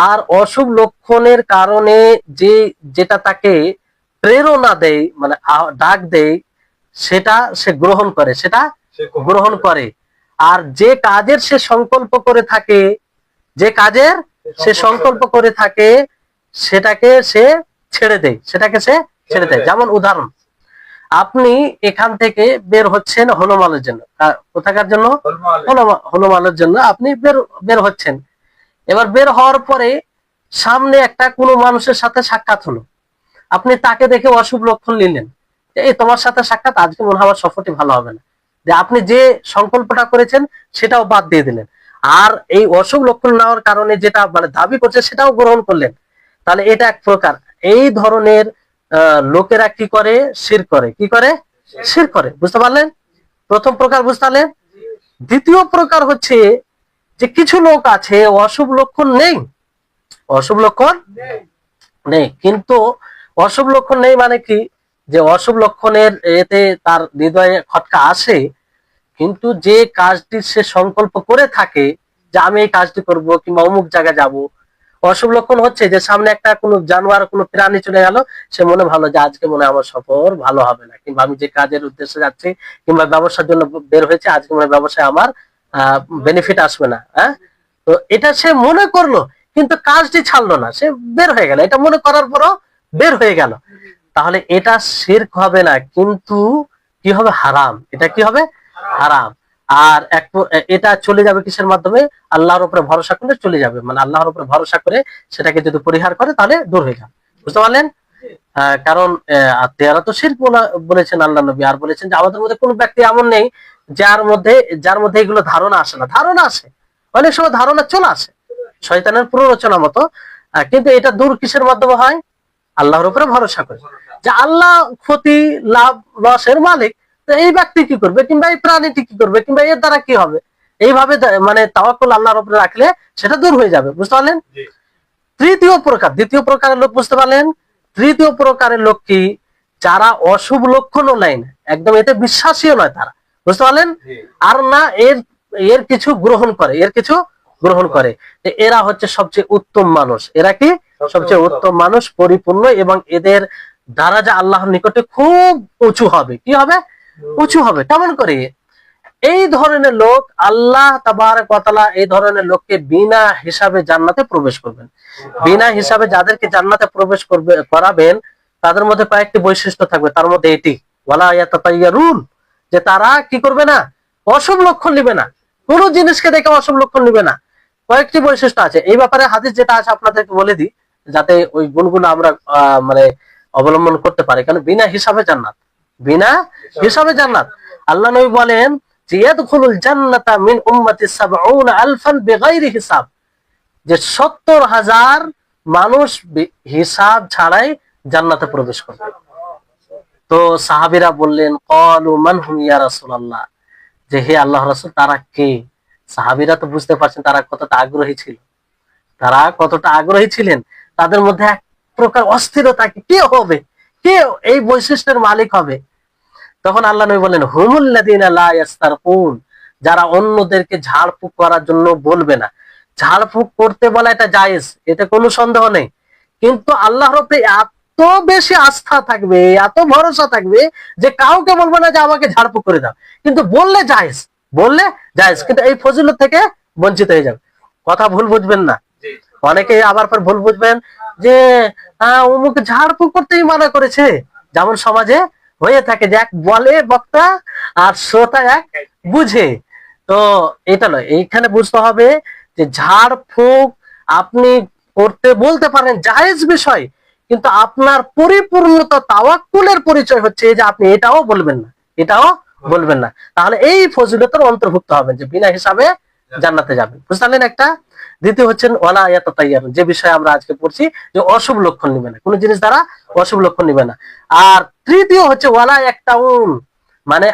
আর অশুভ লক্ষণের কারণে যেটা তাকে প্রেরণা দেয়, মানে ডাক দেয়, সেটা সে গ্রহণ করে, সেটা গ্রহণ করে। আর যে কাজের সে সংকল্প করে থাকে, যে কাজের সে সংকল্প করে থাকে সেটাকে সে ছেড়ে দেয়, সেটাকে সে ছেড়ে দেয়। যেমন উদাহরণ, আপনি এখান থেকে বের হচ্ছেন হনুমানের জন্য, কোথাকার জন্য? হনুমানের জন্য আপনি বের হচ্ছেন। এবার বের হওয়ার পরে সামনে একটা কোনো মানুষের সাথে সাক্ষাৎ হলো, আপনি তাকে দেখে অশুভ লক্ষণ নিলেন, এই তোমার সাথে সাক্ষাৎ, আজকে মনে হয় আমার সফরটি ভালো হবে না, যে আপনি যে সংকল্পটা করেছেন সেটাও বাদ দিয়ে দিলেন, আর এই অশুভ লক্ষণ নেওয়ার কারণে যেটা মানে দাবি করছে সেটাও গ্রহণ করলেন। তাহলে এটা এক প্রকার। এই ধরনের লোকেরা কি করে? শিরক করে। কি করে? শিরক করে। বুঝতে পারলেন? প্রথম প্রকার বুঝতে পারলেন। দ্বিতীয় প্রকার হচ্ছে যে কিছু লোক আছে অশুভ লক্ষণ নেই, অশুভ লক্ষণ নেই, কিন্তু অশুভ লক্ষণ নেই মানে কি, যে অশুভ লক্ষণের এতে তার হৃদয়ে খটকা আসে, কিন্তু যে কাজটি সে সংকল্প করে থাকে যে আমি এই কাজটি করব কিংবা অমুক জায়গায় যাব, অশুভ লক্ষণ হচ্ছে যে সামনে একটা কোনো জানোয়ার কোনো প্রাণী চলে গেল, সে মনে ভালো যে আজকে মনে আমার সফর ভালো হবে না, কিংবা আমি যে কাজের উদ্দেশ্যে যাচ্ছি কিংবা ব্যবসার জন্য বের হয়েছে আজকে মনে ব্যবসায় আমার বেনিফিট আসবে না। হ্যাঁ, তো এটা সে মনে করলো কিন্তু কাজটি ছাড়লো না, সে বের হয়ে গেল, এটা মনে করার পরও বের হয়ে গেল। তাহলে এটা শিরক হবে না, কিন্তু কি হবে? হারাম। এটা কি হবে? হারাম। আর এটা চলে যাবে কিসের মাধ্যমে? আল্লাহর উপরে ভরসা করলে চলে যাবে, মানে আল্লাহর উপরে ভরসা করে সেটাকে যদি পরিহার করে তাহলে দূর হয়ে যাবে। বুঝতে পারলেন? কারণ আত্মীয়রা তো শিরক বলেছেন আল্লাহ নবী, আর বলেছেন যে আমাদের মধ্যে কোনো ব্যক্তি এমন নেই যার মধ্যে এগুলো ধারণা আসে না। ধারণা আসে, অনেক সময় ধারণা চলে আসে শয়তানের প্ররোচনা মতো, কিন্তু এটা দূর কিসের মাধ্যমে হয়? আল্লাহর উপরে ভরসা করে যে আল্লাহ ক্ষতি লাভ লসের মালিক, তো এই ব্যক্তি কি করবে কিংবা এই প্রাণীটি কি করবে কিংবা এর দ্বারা কি হবে, এইভাবে মানে তাওয়াক্কুল আল্লাহর উপরে রাখলে সেটা দূর হয়ে যাবে। বুঝতে পারলেন? তৃতীয় প্রকার, দ্বিতীয় প্রকারের লোক বুঝতে পারলেন? তৃতীয় প্রকারের লোক কি? যারা অশুভ লক্ষণও নেয় না, একদম এতে বিশ্বাসীও নয় তারা। বুঝতে পারলেন? আর না এর কিছু গ্রহণ করে, এর কিছু গ্রহণ করে, এরা হচ্ছে সবচেয়ে উত্তম মানুষ। এরা কি? সবচেয়ে উত্তম মানুষ, পরিপূর্ণ, এবং এদের দারাজা আল্লাহর নিকটে খুব উঁচু হবে। কি হবে? উঁচু হবে। কেমন করে? এই ধরনের লোক আল্লাহ তাবারক ওয়া তাআলা এই ধরনের লোককে বিনা হিসাবে জান্নাতে প্রবেশ করবেন। বিনা হিসাবে যাদেরকে জান্নাতে প্রবেশ করাবেন তাদের মধ্যে কয়েকটি বৈশিষ্ট্য থাকবে। তার মধ্যে এটি ওয়ালা ইয়াতাতায়্যারুন, যে তারা কি করবে না? অশুভ লক্ষণ নিবে না, কোনো জিনিসকে দেখে অশুভ লক্ষণ নিবে না। কয়েকটি বৈশিষ্ট্য আছে এই ব্যাপারে, হাদিস যেটা আছে আপনাদেরকে বলে দিই, যাতে ওই গুণগুলো আমরা মানে অবলম্বন করতে পারি। কারণ বিনা হিসাবে জান্নাত, বিনা হিসাবে জান্নাত। আল্লাহ নবী বলেন যে ইয়াদখুলুল জান্নাতা মিন উম্মতি ৭০,০০০ বিগাইরি হিসাব, যে ৭০,০০০ মানুষ হিসাব ছাড়াই জান্নাতে প্রবেশ করবে। তো সাহাবীরা বললেন ক্বালু মান হুম ইয়া রাসূলুল্লাহ, যে হে আল্লাহর রাসূল তারা কে? সাহাবীরা তো বুঝতে পারছেন তারা কতটা আগ্রহী ছিল, তারা কতটা আগ্রহী ছিলেন। তাদের মধ্যে এক প্রকার অস্থিরতা, কে হবে, কে এই বৈশিষ্ট্যের মালিক হবে? তখন আল্লাহ নবী বলেন হুমুল্লাযীনা লা ইস্তারকুন, যারা অন্যদেরকে ঝাড়ফুঁক করার জন্য বলবে না। ঝাড়ফুঁক করতে বলা এটা জায়েজ, এতে কোনো সন্দেহ নেই, কিন্তু আল্লাহর উপরে এত বেশি আস্থা থাকবে, এত ভরসা থাকবে যে কাউকে বলবে না যে আমাকে ঝাড়ফুঁক করে দাও, কিন্তু বললে জায়েজ, বললে জায়েজ, কিন্তু এই ফজিলত থেকে বঞ্চিত হয়ে যাবে। কথা ভুল বুঝবেন না। অনেকে আবার পর ভুল বুঝবেন যে অমুক ঝাড়ফুঁক করতেই মানা করেছে, যেমন সমাজে হয়ে থাকে যে এক বলে বক্তা আর শ্রোতা এক বুঝে। তো এটা নয়, এইখানে বুঝতে হবে যে ঝাড়ফুঁক আপনি করতে বলতে পারেন, জায়েজ বিষয়, কিন্তু আপনার পরিপূর্ণতা তাওয়াক্কুলের পরিচয় হচ্ছে যে আপনি এটাও বলবেন না, এটাও বলবেন না, তাহলে এই ফজিলতের অন্তর্ভুক্ত হবেন যে বিনা হিসাবে জান্নাতে যাবেন। বুঝলেন একটা? দ্বিতীয় হচ্ছেন ওয়ালা ইয়াতাতায়্যারুন, যে বিষয়ে আমরা আজকে পড়ছি, যে অশুভ লক্ষণ নিবে না, কোন জিনিস দ্বারা অশুভ লক্ষণ নিবে না। আর তৃতীয় হচ্ছে ওয়ালা ইয়াকতাউন, মানে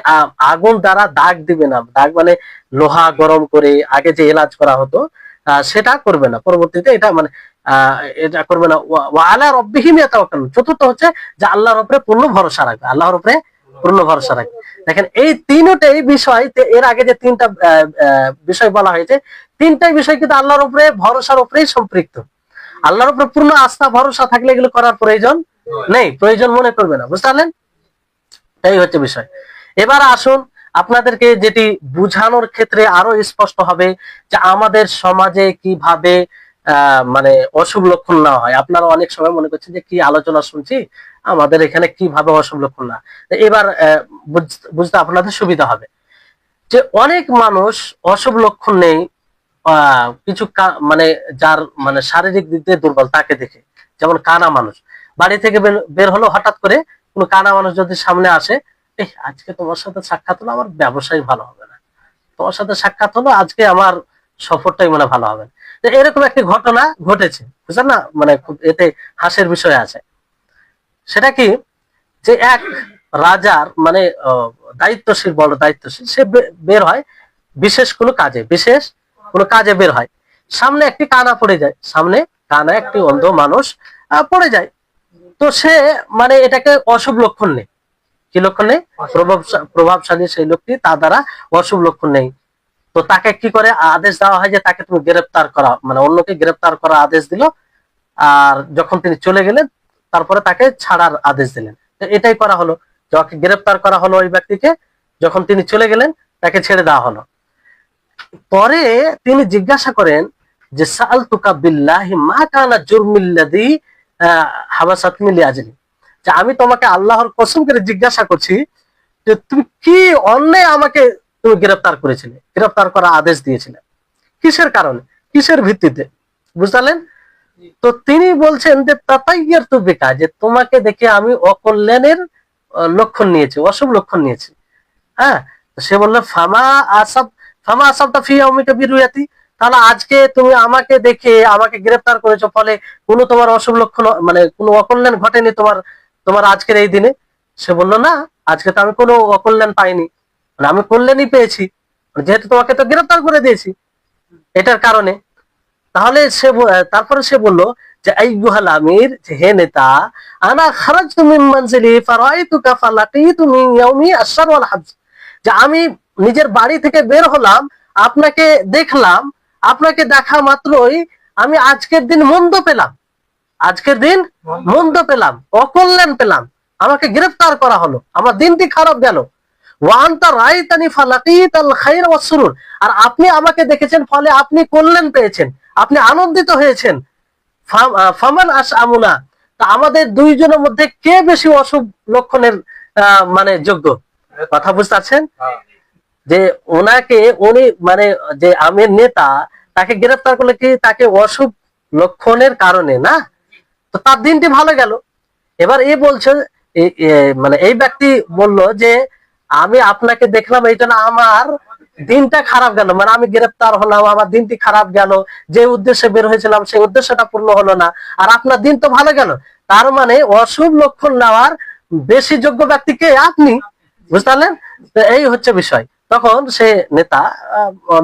আগুন দ্বারা দাগ দিবে না। দাগ মানে লোহা গরম করে আগে যে এলাজ করা হতো সেটা করবে না, পরবর্তীতে এটা মানে এটা করবে না। ওয়া আলা রাব্বিহিম ইয়াতাওয়াক্কালুন। চতুর্থ হচ্ছে যে আল্লাহর উপরে পূর্ণ ভরসা রাখবে, আল্লাহর উপরে পূর্ণ ভরসা রাখবে। দেখেন এই তিনটাই বিষয়, এর আগে যে তিনটা বিষয় বলা হয়েছে, তিনটাই বিষয় কিন্তু আল্লাহর উপরে ভরসার উপরেই সম্পৃক্ত। আল্লাহর উপরে পূর্ণ আস্থা ভরসা থাকলে এগুলো করার প্রয়োজন নেই, প্রয়োজন মনে করবে না। বুঝতে পারলেন? এই হচ্ছে বিষয়। এবার আসুন আপনাদেরকে যেটি বুঝানোর ক্ষেত্রে আরো স্পষ্ট হবে যে আমাদের সমাজে কিভাবে মানে অশুভ লক্ষণ না হয়। আপনারা অনেক সময় মনে করছেন যে কি আলোচনা শুনছি, আমাদের এখানে কিভাবে অশুভ লক্ষণ না। এবার বুঝতে আপনাদের সুবিধা হবে যে অনেক মানুষ অশুভ লক্ষণ নেই, কিছু মানে যার মানে শারীরিক দিক দিয়ে দুর্বল তাকে দেখে। যেমন কানা মানুষ বাড়ি থেকে বের হলো, হঠাৎ করে কোনো কানা মানুষ যদি সামনে আসে, আজকে তোমার সাথে সাক্ষাৎ হলো, আমার ব্যবসায় ভালো হবে না, তোমার সাথে সাক্ষাৎ হলো, আজকে আমার সফরটাই মনে ভালো হবে না। এরকম একটি ঘটনা ঘটেছে, বুঝলেন না? মানে এতে হাসির বিষয় আছে। সেটা কি, যে এক রাজার মানে দায়িত্বশীল, বড় দায়িত্বশীল, সে বের হয় বিশেষ কোনো কাজে, বিশেষ কোনো কাজে বের হয়। সামনে একটি কানা পড়ে যায়, সামনে কানা একটি অন্ধ মানুষ পড়ে যায়। তো সে মানে এটাকে অশুভ লক্ষণ নেই। কি লক্ষণ নেই? প্রভাবশালী সেই লোকটি, তার দ্বারা অশুভ লক্ষণ নেই। তো তাকে কি করে আদেশ দেওয়া হয় যে তাকে তুমি গ্রেফতার করা, মানে অন্যকে গ্রেফতার করার আদেশ দিল। আর যখন তিনি চলে গেলেন তারপরে তাকে ছাড়ার আদেশ দিলেন। এটাই করা হলো, যাকে গ্রেফতার করা হলো ওই ব্যক্তিকে, যখন তিনি চলে গেলেন তাকে ছেড়ে দেওয়া হলো। পরে তিনি জিজ্ঞাসা করেন যে সাআলতুকা বিল্লাহি মা কানা জুরমিল্লাযী হাবাসাতনি লিআজলি, যে আমি তোমাকে আল্লাহর কসম করে জিজ্ঞাসা করছি যে তুমি কি অন্যায় আমাকে তুমি গ্রেফতার করেছিলে, গ্রেফতার করার আদেশ দিয়েছিলে, কিসের কারণে, কিসের ভিত্তিতে? বুঝলেন? তো তিনি বলছেন যে তাতাইয়ারতু বিকা, যে তোমাকে দেখে আমি অকল্যাণের লক্ষণ নিয়েছি, অশুভ লক্ষণ নিয়েছি। হ্যাঁ, সে বললো ফামা আসাবতা ফি ইয়াউমিকা বিরুয়াতি, তাহলে আজকে তুমি আমাকে দেখে আমাকে গ্রেফতার করেছো, ফলে কোনো তোমার অশুভ লক্ষণ মানে কোনো অকল্যাণ ঘটেনি তোমার তোমার আজকের এই দিনে? সে বললো না, আজকে তো আমি কোনো অকল্যাণ পাইনি, মানে আমি কল্যাণই পেয়েছি, যেহেতু তোমাকে তো গ্রেফতার করে দিয়েছি এটার কারণে। তাহলে সে তারপরে সে বলল যে আইয়ুহাল আমির, যে হে নেতা, আনা খারাজতু মিন মানজিলি ফারাইতুকা ফালাকিতু মিন ইয়াউমি আশ-শার ওয়াল হাবস, যে আমি নিজের বাড়ি থেকে বের হলাম, আপনাকে দেখলাম, আপনাকে দেখা মাত্রই আমি আজকের দিন মন্দ পেলাম। আজকের দিন মন্দ পেলাম, অকল্যাণ পেলাম, আমাকে গ্রেফতার করা হলো, আমার দিনটি খারাপ গেল। ওয়ান্তা রাইতানি ফালাকিতাল খাইর ওয়াস সুরুর, আর আপনি আমাকে দেখেছেন, ফলে আপনি কল্যাণ পেয়েছেন, আপনি আনন্দিত হয়েছেন। ফামান আশআমুনা, তা আমাদের দুইজনের মধ্যে কে বেশি অশুভ লক্ষণের মানে যোগ্য? কথা বুঝতে পারছেন? যে ওনাকে উনি মানে যে আমের নেতা, তাকে গ্রেফতার করলে কি তাকে অশুভ লক্ষণের কারণে না, তো তার দিনটি ভালো গেল। এবার এ বলছে মানে এই ব্যক্তি বলল যে আমি আপনাকে দেখলাম, এই জন্য আমার দিনটা খারাপ গেল, মানে আমি গ্রেফতার হলাম, আমার দিনটি খারাপ গেল, যে উদ্দেশ্যে বের হয়েছিলাম সেই উদ্দেশ্যটা পূর্ণ হলো না, আর আপনার দিন তো ভালো গেল। তার মানে অশুভ লক্ষণ নেওয়ার বেশি যোগ্য ব্যক্তিকে আপনি, বুঝতে পারলেন? তো এই হচ্ছে বিষয়। তখন সে নেতা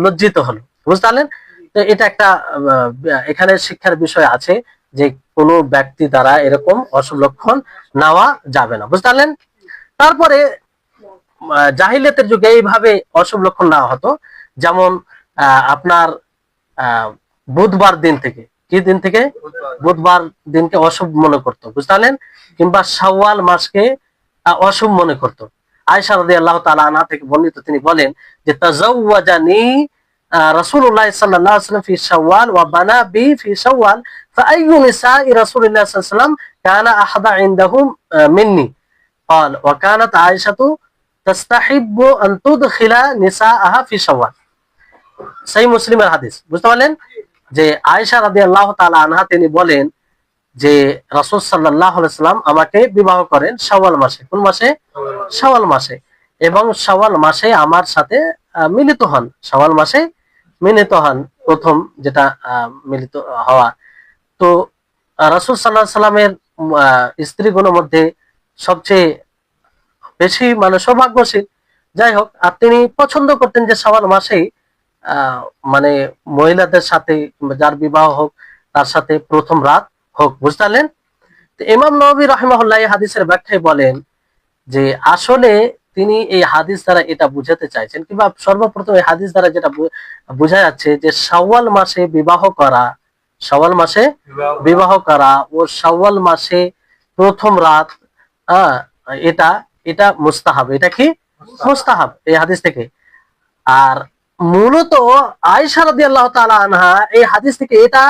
লজ্জিত হলো, বুঝতে পারলেন? তো এটা একটা এখানে শিক্ষার বিষয় আছে যে কোন ব্যক্তি দ্বারা এরকম অশুভ লক্ষণ নেওয়া যাবে না, বুঝতে পারলেন? তারপরে জাহিলিয়াতের যুগে এইভাবে অশুভ লক্ষণ নেওয়া হতো। যেমন আপনার বুধবার দিন থেকে, কি দিন থেকে? বুধবার দিনকে অশুভ মনে করতো, বুঝতে পারলেন? কিংবা শাওয়াল মাসকে অশুভ মনে করতো। আয়েশা রাদিয়াল্লাহু তাআলা আনহা থেকে বর্ণিত, তিনি বলেন যে তাজাওয়াজানি রাসূলুল্লাহ সাল্লাল্লাহু আলাইহি ওয়াসাল্লাম ফি শাওয়াল ওয়া বানা বি ফি শাওয়াল ফাআইয়ু নিসাই রাসূলিল্লাহ সাল্লাল্লাহু আলাইহি ওয়াসাল্লাম কানা আহাদা ইনদাহুম মিন্নি قال وكانت عائشة تستحب أن تدخل نساءها في শাওয়াল। সহিহ মুসলিমের হাদিস, বুঝতে পারলেন? যে আয়েশা রাদিয়াল্লাহু তাআলা আনহা তিনি বলেন যে রাসূল সাল্লাল্লাহু আলাইহি ওয়াসাল্লাম আমাকে বিবাহ করেন শাওয়াল মাসে। কোন মাসে? শাওয়াল মাসে। এবং শাওয়াল মাসে আমার সাথে মিলিত হন, শাওয়াল মাসে মিলিত হন, প্রথম যেটা মিলিত হওয়া। তো রাসূল সাল্লাল্লাহু আলাইহি ওয়াসাল্লামের স্ত্রীগণের মধ্যে সবচেয়ে বেশি মানে সৌভাগ্যশীল, যাই হোক, আর তিনি পছন্দ করতেন যে শাওয়াল মাসেই মানে মহিলাদের সাথে যার বিবাহ হোক তার সাথে প্রথম রাত হোক, বুঝতে পারলেন? তো ইমাম নববী রাহিমাহুল্লাহ এই হাদিসের ব্যাখ্যায় বলেন যে আসলে তিনি এই হাদিস দ্বারা এটা বুঝাতে চাইছেন, কিংবা সর্বপ্রথম এই হাদিস দ্বারা যেটা বোঝা যাচ্ছে যে শাওয়াল মাসে বিবাহ করা, শাওয়াল মাসে বিবাহ করা ও শাওয়াল মাসে প্রথম রাত, এটা এটা মুস্তাহাব। এটা কি? মুস্তাহাব, এই হাদিস থেকে। আর মূলত আয়েশা রাদিয়াল্লাহু তাআলা আনহা এই হাদিস থেকে এটা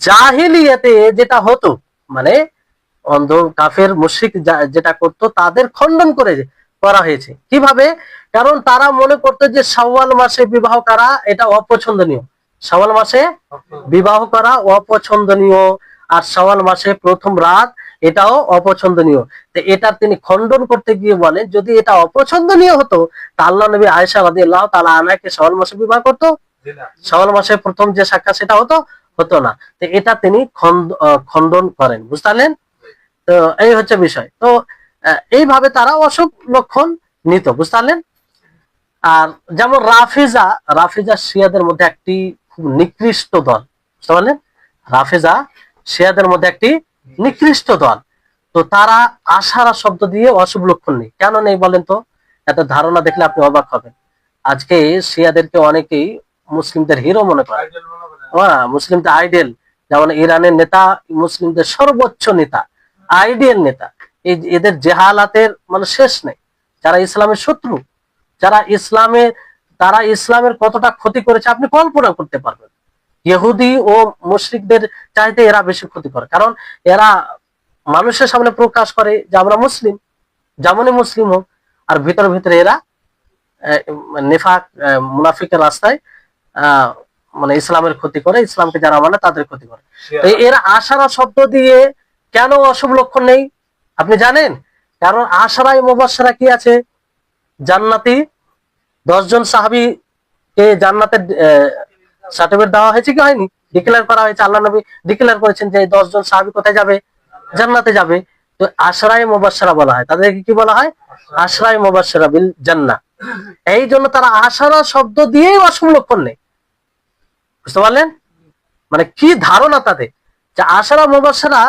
জাহিলিয়াতে যেটা হতো, মানে অন্ধ কাফের মুশরিক যেটা করত তাদের খণ্ডন করে করা হয়েছে। কিভাবে? কারণ তারা মনে করতো যে শাওয়াল মাসে বিবাহ করা এটা অপছন্দনীয়, শাওয়াল মাসে বিবাহ করা অপছন্দনীয়, আর শাওয়াল মাসে প্রথম রাত এটাও অপছন্দনীয়। তো এটা তিনি খণ্ডন করতে গিয়ে বলেন যদি এটা অপছন্দনীয় হতো তা আল্লাহ নবী আয়েশা রাদিয়াল্লাহু তাআলা আনহাকে শাওয়াল মাসে বিবাহ করতো? শাওয়াল মাসে প্রথম যে সাক্ষাৎ সেটা হতো না। তো এটা তিনি খণ্ডন করেন, বুঝতে পারলেন? তো এই হচ্ছে বিষয়। তো এইভাবে তারা অশুভ লক্ষণ নিত, বুঝতে পারলেন? আর যেমন রাফিজা শিয়াদের মধ্যে একটি খুব নিকৃষ্ট দল, বুঝতে পারলেন? রাফিজা শিয়াদের মধ্যে একটি নিকৃষ্ট দল। তো তারা আশারা শব্দ দিয়ে অশুভ লক্ষণ নেই। কেন নেই বলেন তো? এত ধারণা দেখলে আপনি অবাক হবেন। আজকে শিয়াদেরকে অনেকেই মুসলিমদের হিরো মনে করে, মুসলিমদের আইডেল। যেমন ইরানের নেতা মুসলিমদের সর্বোচ্চ নেতা, আইডিয়াল নেতা। এদের জেহালাতের মানে শেষ নেই। যারা ইসলামের শত্রু, তারা ইসলামের কতটা ক্ষতি করেছে আপনি কল্পনা করতে পারবেন। ইহুদি ও মুশরিকদের চাইতে এরা বেশি ক্ষতি করে, কারণ এরা মানুষের সামনে প্রকাশ করে যে আমরা মুসলিম, যেমনই মুসলিম হোক, আর ভিতরে ভিতরে এরা নেফাক মুনাফিকের রাস্তায় মানে ইসলামের ক্ষতি করে, ইসলামকে যারা মানে তাদের ক্ষতি করে। এরা আশারা শব্দ দিয়ে কেন অশুভ লক্ষণ নেই আপনি জানেন? কারণ আশারায়ে মুবাশশারা কি আছে? জান্নাতি 10 জন সাহাবীকে জান্নাতের সার্টিফিকেট দেওয়া হয়েছে কি হয়নি? ডিক্লেয়ার করা হয়েছে। আল্লাহ নবী ডিক্লেয়ার করেছেন যে 10 জন সাহাবী কোথায় যাবে? জান্নাতে যাবে। তো আশরায়ে মুবাশশারা বলা হয়, তাদেরকে কি বলা হয়? আশরায়ে মুবাশশারা বিল জান্নাহ। এই জন্য তারা আশারা শব্দ দিয়েই অশুভ লক্ষণ নেই, বুঝতে পারলেন? মানে কি ধারণা তাদের যে আশারা মুবাশশারা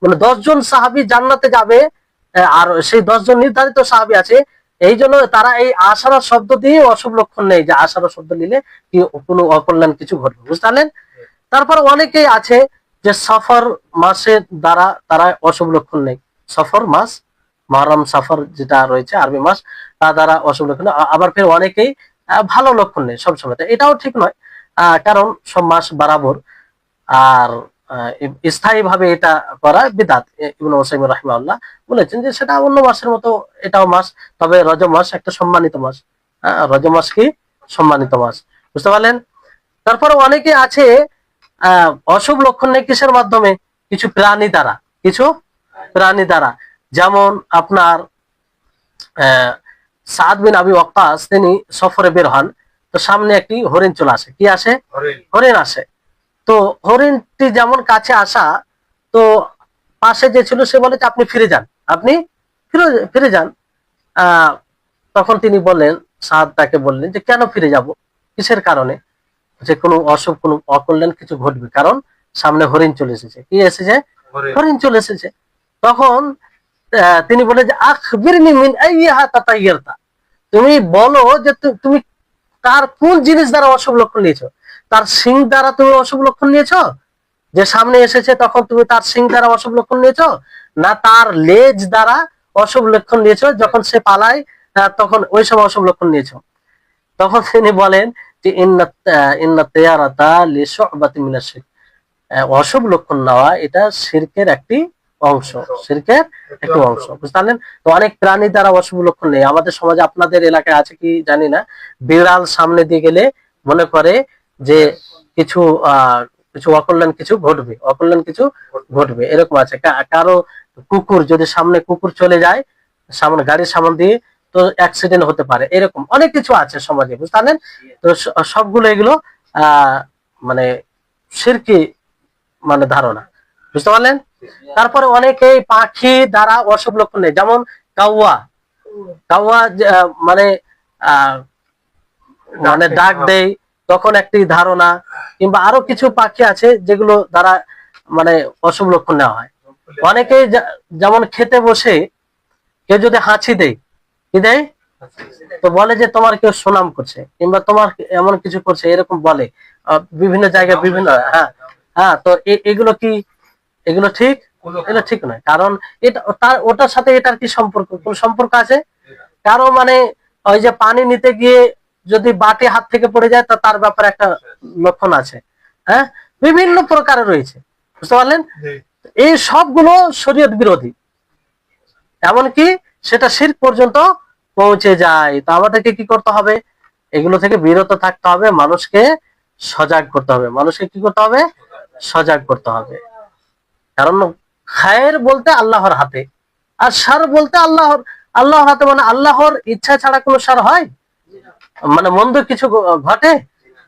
মানে 10 জন সাহাবী জান্নাতে যাবে, আর সেই 10 জন নির্ধারিত সাহাবী আছে। এই জন্য তারা এই আশারা শব্দ দিয়ে অশুভ লক্ষণ নেই যে আশারা শব্দ নিলে কি কোনো অকল্যাণ কিছু ঘটবে, বুঝতে পারলেন? তারপর অনেকেই আছে যে সফর মাসের দ্বারা তারা অশুভ লক্ষণ নেই, সফর মাস, মহরম সফর যেটা রয়েছে আরবি মাস, তা দ্বারা অশুভ লক্ষণ। আবার ফের অনেকেই ভালো লক্ষণ নেই সবসময়, এটাও ঠিক নয়, কারণ সব মাস বরাবর। আর স্থায়ী ভাবে এটা করা বিদআত। ইবনে উসাইমিন রাহিমাহুল্লাহ বলেছেন যে সেটা অন্য মাসের মতো এটাও মাস, তবে রজব মাস একটা সম্মানিত মাস। রজব মাস কি সম্মানিত মাস, বুঝতে পারলেন? তারপরে অনেকে আছে অশুভ লক্ষণ নেই কিসের মাধ্যমে? কিছু প্রাণী দ্বারা, কিছু প্রাণী দ্বারা। যেমন আপনার সাদ বিন আবি ওয়াক্কাস, তিনি সফরে বের হন, তো সামনে একটি হরিণ চলে আসে। কি আসে? হরিণ আসে। তো হরিণটি যেমন কাছে আসা, তো পাশে যে ছিল সে বলে যে আপনি ফিরে যান, আপনি ফিরে যান। তখন তিনি বললেন, সাদ তাকে বললেন যে কেন ফিরে যাব, কিসের কারণে? যে কোনো অশুভ, কোনো অকল্যাণ কিছু ঘটবে, কারণ সামনে হরিণ চলে এসেছে। কি এসেছে? হরিণ চলে এসেছে। তখন তিনি বলে যে আখবিরনি মিন আইয়িহা তাতায়্যারতা, তুমি বলো যে তুমি তার কোন জিনিস দ্বারা অশুভ লক্ষণ নিয়েছো? তার সিং দ্বারা তুমি অশুভ লক্ষণ নিয়েছো, যে সামনে এসেছে তখন তুমি তার সিং দ্বারা অশুভ লক্ষণ নিয়েছো, না তার লেজ দ্বারা অশুভ লক্ষণ নিয়েছো, যখন সে পালায় তখন ওই সময় অশুভ লক্ষণ নিয়েছো? তখন তিনি বলেন যে ইন্না তিয়ারাতা লিশুবাতি মিনাশ শিরক, অশুভ লক্ষণ নেওয়া এটা শিরকের একটি অংশ, শিরকের একটি অংশ, বুঝতে পারলেন? তো অনেক প্রাণী দ্বারা অশুভ লক্ষণ নেই আমাদের সমাজে। আপনাদের এলাকায় আছে কি জানি না, বিড়াল সামনে দিয়ে গেলে মনে করে যে কিছু কিছু অকল্যাণ কিছু ঘটবে, অকল্যাণ কিছু ঘটবে, এরকম আছে। কারো কুকুর, যদি সামনে কুকুর চলে যায় সামনে গাড়ির সামনে দিয়ে, তো অ্যাক্সিডেন্ট হতে পারে, এরকম অনেক কিছু আছে সমাজে, বুঝতে পারলেন? তো সবগুলো এগুলো মানে শিরকি মানে ধারণা, বুঝতে পারলেন? তারপরে অনেকেই পাখি দ্বারা অশুভ লক্ষণ নেই, যেমন কাউয়া, কাউয়া মানে মানে ডাক দেয়, তখন একটি ধারণা। কিংবা আরো কিছু পাখি আছে যেগুলো দ্বারা মানে অশুভ লক্ষণ নেওয়া হয়। অনেকেই যেমন খেতে বসে কেউ যদি হাঁচি দেয়, কি দেয়, তো বলে যে তোমার কেউ সুনাম করছে, কিংবা তোমার এমন কিছু করছে, এরকম বলে বিভিন্ন জায়গায় বিভিন্ন। হ্যাঁ হ্যাঁ, তো এগুলো কি, এগুলো ঠিক? এগুলো ঠিক নয়, কারণ এটা তার ওটার সাথে এটার কি সম্পর্ক? কোন সম্পর্ক আছে? কারো মানে ওই যে পানি নিতে গিয়ে যদি বাটি হাত থেকে পড়ে যায়, তা তার ব্যাপারে একটা লক্ষণ আছে। হ্যাঁ, বিভিন্ন প্রকারের রয়েছে, বুঝতে পারলেন? এই সবগুলো শরীয়ত বিরোধী, এমনকি সেটা শিরক পর্যন্ত পৌঁছে যায়। তো আমাদেরকে কি করতে হবে? এগুলো থেকে বিরত থাকতে হবে, মানুষকে সজাগ করতে হবে, মানুষকে কি করতে হবে? সজাগ করতে হবে। কারণ খায়ের বলতে আল্লাহর হাতে, আর শার বলতে আল্লাহর হাতে। মানে আল্লাহর ইচ্ছা ছাড়া কোনো শার হয়? মানে মন্দ কিছু ঘটে,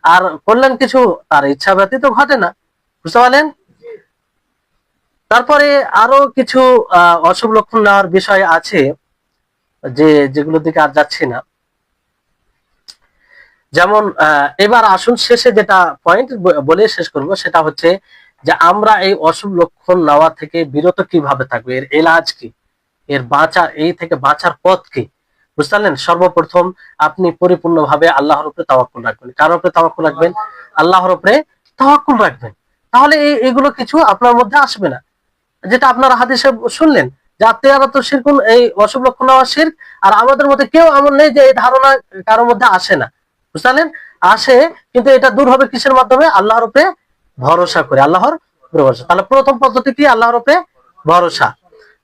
আর কল্যাণ কিছু তার ইচ্ছা ব্যতীত ঘটে না, বুঝতে পারলেন? তারপরে আরো কিছু অশুভ লক্ষণ নেওয়ার বিষয় আছে, যেগুলোর দিকে আর যাচ্ছি না। যেমন এবার আসুন শেষে যেটা পয়েন্ট বলে শেষ করব, সেটা হচ্ছে যে আমরা এই অশুভ লক্ষণ নেওয়া থেকে বিরত কিভাবে থাকবো, এর এলাজ কি, এর এই থেকে বাঁচার পথ কি, বুঝতে পারলেন? সর্বপ্রথম আপনি পরিপূর্ণভাবে আল্লাহর উপরে তাওয়াক্কুল রাখবেন। কার উপরে তাওয়াক্কুল রাখবেন? আল্লাহর উপরে তাওয়াক্কুল রাখবেন। তাহলে এগুলো কিছু আপনার মধ্যে আসবে না, যেটা আপনারা হাদিসে শুনলেন যে আত্মীয়রা তো শিরকুন, এই অশুভ লক্ষণ নেওয়া শিরক। আর আমাদের মধ্যে কেউ এমন নেই যে এই ধারণা কারোর মধ্যে আসে না, বুঝতে পারলেন? আসে, কিন্তু এটা দূর হবে কিসের মাধ্যমে? আল্লাহর উপরে ভরসা করে, আল্লাহর উপরে ভরসা। তাহলে প্রথম পদ্ধতি কি? আল্লাহর উপরে ভরসা।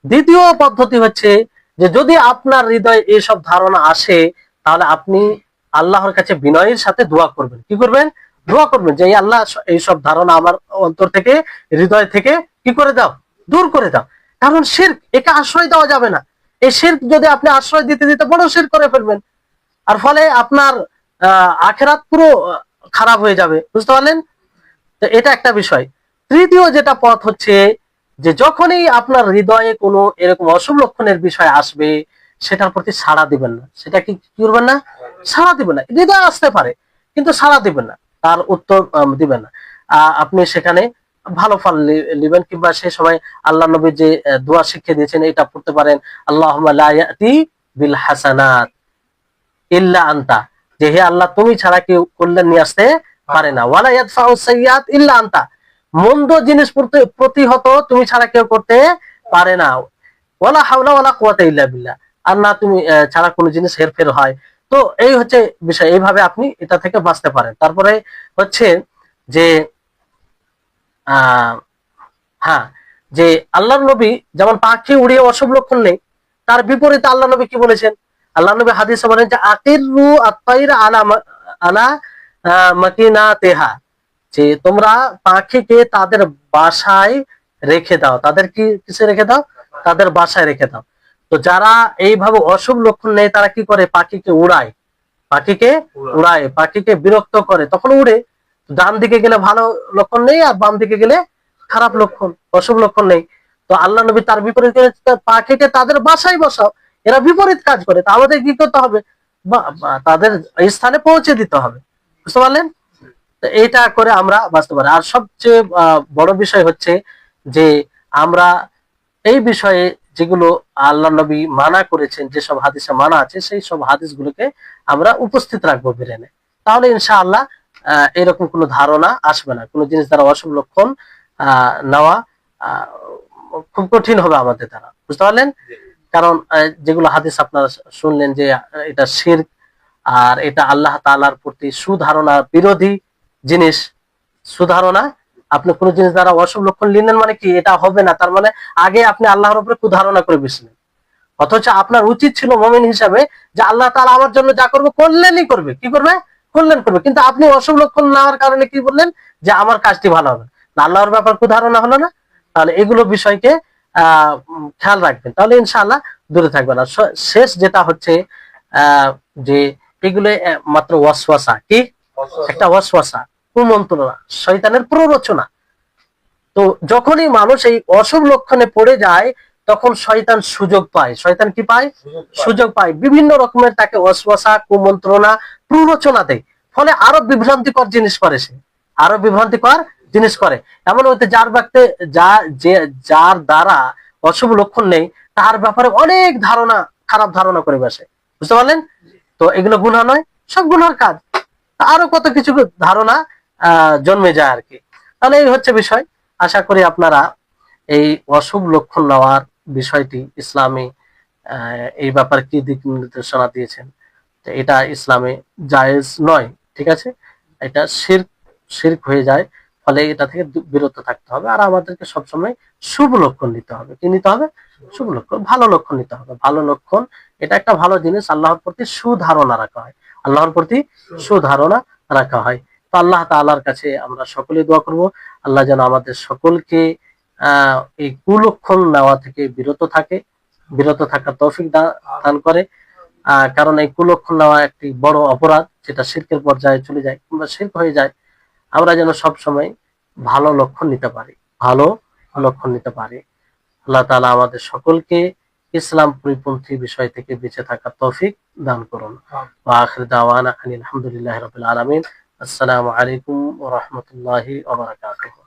দ্বিতীয় পদ্ধতি হচ্ছে যে যদি আপনার হৃদয়ে এইসব ধারণা আসে, তাহলে আপনি আল্লাহর কাছে বিনয়ের সাথে দোয়া করবেন। কি করবেন? দোয়া করবেন যে আল্লাহ এইসব ধারণা আমার অন্তর থেকে, হৃদয় থেকে কি করে দাও, দূর করে দাও। কারণ শিরক, একে আশ্রয় দেওয়া যাবে না। এই শিরক যদি আপনি আশ্রয় দিতে দিতে বড় শিরক করে ফেলবেন, আর ফলে আপনার আখিরাত পুরো খারাপ হয়ে যাবে, বুঝতে পারলেন? তো এটা একটা বিষয়। তৃতীয় যেটা পথ হচ্ছে যে যখনই আপনার হৃদয়ে কোনো এরকম অশুভ লক্ষণের বিষয় আসবে, সেটার প্রতি সাড়া দিবেন না। সেটা কি করবেন না? সাড়া দিবেন না। হৃদয় আসতে পারে, কিন্তু সাড়া দিবেন না, তার উত্তর দিবেন না। আপনি সেখানে ভালো ফল নেবেন, কিংবা সেই সময় আল্লাহ নবী যে দোয়া শিখিয়ে দিয়েছেন এটা পড়তে পারেন, আল্লাহুম্মা লা ইয়াতি বিল হাসানাত ইল্লা আনতা, যে হে আল্লাহ তুমি ছাড়া কেউ কল্যাণ নিয়ে আসতে পারে না, ওয়ালা ইয়াদফাউ সাইয়্যাত ইল্লা আনতা, মন্দ জিনিস প্রতিহত তুমি ছাড়া কেউ করতে পারে না। ওয়ালা হাওলা ওয়ালা কুওয়াতা ইল্লা বিল্লাহ। আর না তুমি ছাড়া কোনো জিনিস হেরফের হয়। তো এই হচ্ছে বিষয়, এইভাবে আপনি এটা থেকে বাঁচতে পারেন। তারপরে হচ্ছে যে হ্যাঁ, যে আল্লাহর নবী যেমন পাখি উড়িয়ে অশুভ লক্ষণ নেই, তার বিপরীতে আল্লাহ নবী কি বলেছেন? আল্লাহ নবী হাদিসে বলেন যে আকিরু আত-তাইরা আলা মাকিনাতিহা, যে তোমরা পাখিকে তাদের বাসায় রেখে দাও। তাদের কি কিসে রেখে দাও? তাদের বাসায় রেখে দাও। তো যারা এইভাবে অশুভ লক্ষণ নেই তারা কি করে? পাখিকে উড়ায়, পাখিকে উড়ায়, পাখিকে বিরক্ত করে, তখন উড়ে। ডান দিকে গেলে ভালো লক্ষণ নেই, আর বাম দিকে গেলে খারাপ লক্ষণ, অশুভ লক্ষণ নেই। তো আল্লাহ নবী তার বিপরীত পাখিকে তাদের বাসায় বসাও। এরা বিপরীত কাজ করে, তা আমাদের কি করতে হবে? তাদের স্থানে পৌঁছে দিতে হবে। বুঝতে পারলেন? এইটা করে আমরা বাঁচতে পারি। আর সবচেয়ে বড় বিষয় হচ্ছে যে আমরা এই বিষয়ে যেগুলো আল্লাহ নবী মানা করেছেন, যেসব হাদিসে মানা আছে, সেই সব হাদিসগুলোকে আমরা উপস্থিত রাখবো ব্রেনে। তাহলে ইনশাআল্লাহ এরকম কোনো ধারণা আসবে না। কোনো জিনিস দ্বারা অশুভ লক্ষণ নেওয়া খুব কঠিন হবে আমাদের দ্বারা। বুঝতে পারলেন? কারণ যেগুলো হাদিস আপনারা শুনলেন যে এটা শিরক, আর এটা আল্লাহ তাআলার প্রতি সুধারণা বিরোধী জিনিস। সুধারণা, আপনি কোন জিনিস দ্বারা অশুভ লক্ষণ নিলেন মানে কি? এটা হবে না, তার মানে আগে আপনি আল্লাহর উপরে কুধারণা করে বসলেন। অথচ আপনার উচিত ছিল মুমিন হিসাবে যে আল্লাহ তাআলা আমার জন্য যা করবে করলেনই করবে। কি করবে? করলেন করবে। কিন্তু আপনি অশুভ লক্ষণ নেওয়ার কারণে কি বললেন? যে আমার কাজটি ভালো হবে না, আল্লাহর ব্যাপার কুধারণা হলো না। তাহলে এগুলো বিষয়কে খেয়াল রাখবেন, তাহলে ইনশাআল্লাহ দূরে থাকবেন। আর শেষ যেটা হচ্ছে যে এগুলো মাত্র ওয়াসওয়াসা। কি? একটা ওয়াসওয়াসা, কুমন্ত্রণা, শয়তানের প্ররোচনা। তো যখনই মানুষ এই অশুভ লক্ষণে পড়ে যায় তখন শয়তান সুযোগ পায়। শয়তান কি পায়? সুযোগ পায়। বিভিন্ন রকমের তাকে ওয়াসওয়াসা, কুমন্ত্রণা, প্ররোচনা দেয়। ফলে আরো বিভ্রান্তিকর জিনিস করে সে, আরো বিভ্রান্তিকর জিনিস করে। এমন হতে যার দ্বারা অশুভ লক্ষণ নেই তার ব্যাপারে অনেক ধারণা, খারাপ ধারণা করে বসে। বুঝতে পারলেন? তো এগুলো গুনাহ নয়, সব গুনার কাজ। আরো কত কিছু ধারণা জন্মে যায় আর কি। তাহলে এই হচ্ছে বিষয়। আশা করি আপনারা এই অশুভ লক্ষণ নেওয়ার বিষয়টি ইসলামে এই ব্যাপারে কি দিক নির্দেশনা দিয়েছেন, এটা ইসলামে জায়েজ নয়। ঠিক আছে? এটা শিরক হয়ে যায়। ফলে এটা থেকে বিরত থাকতে হবে। আর আমাদেরকে সবসময় শুভ লক্ষণ নিতে হবে। কি নিতে হবে? শুভ লক্ষণ, ভালো লক্ষণ নিতে হবে। ভালো লক্ষণ এটা একটা ভালো জিনিস। আল্লাহর প্রতি সুধারণা রাখা হয়, আল্লাহর প্রতি সুধারণা রাখা হয়। তো আল্লাহ তাআলার কাছে আমরা সকলে দোয়া করব, আল্লাহ যেন আমাদের সকলকে এই কুলক্ষণ নেওয়া থেকে বিরত থাকার তৌফিক দান করে। কারণ এই কুলক্ষণ নেওয়া একটি বড় অপরাধ, যেটা শিরকের পর্যায়ে চলে যায় কিংবা শিরক হয়ে যায়। আমরা যেন সব সময় ভালো লক্ষণ নিতে পারি, ভালো লক্ষণ নিতে পারি। আল্লাহ তাআলা আমাদের সকলকে ইসলাম পরিপন্থী বিষয় থেকে বেঁচে থাকার তৌফিক দান করুন। ওয়া আখির দাওয়ানা আলহামদুলিল্লাহি রাব্বিল আলামিন। আসসালামু আলাইকুম ওয়া রাহমাতুল্লাহি ওয়া বারাকাতুহু।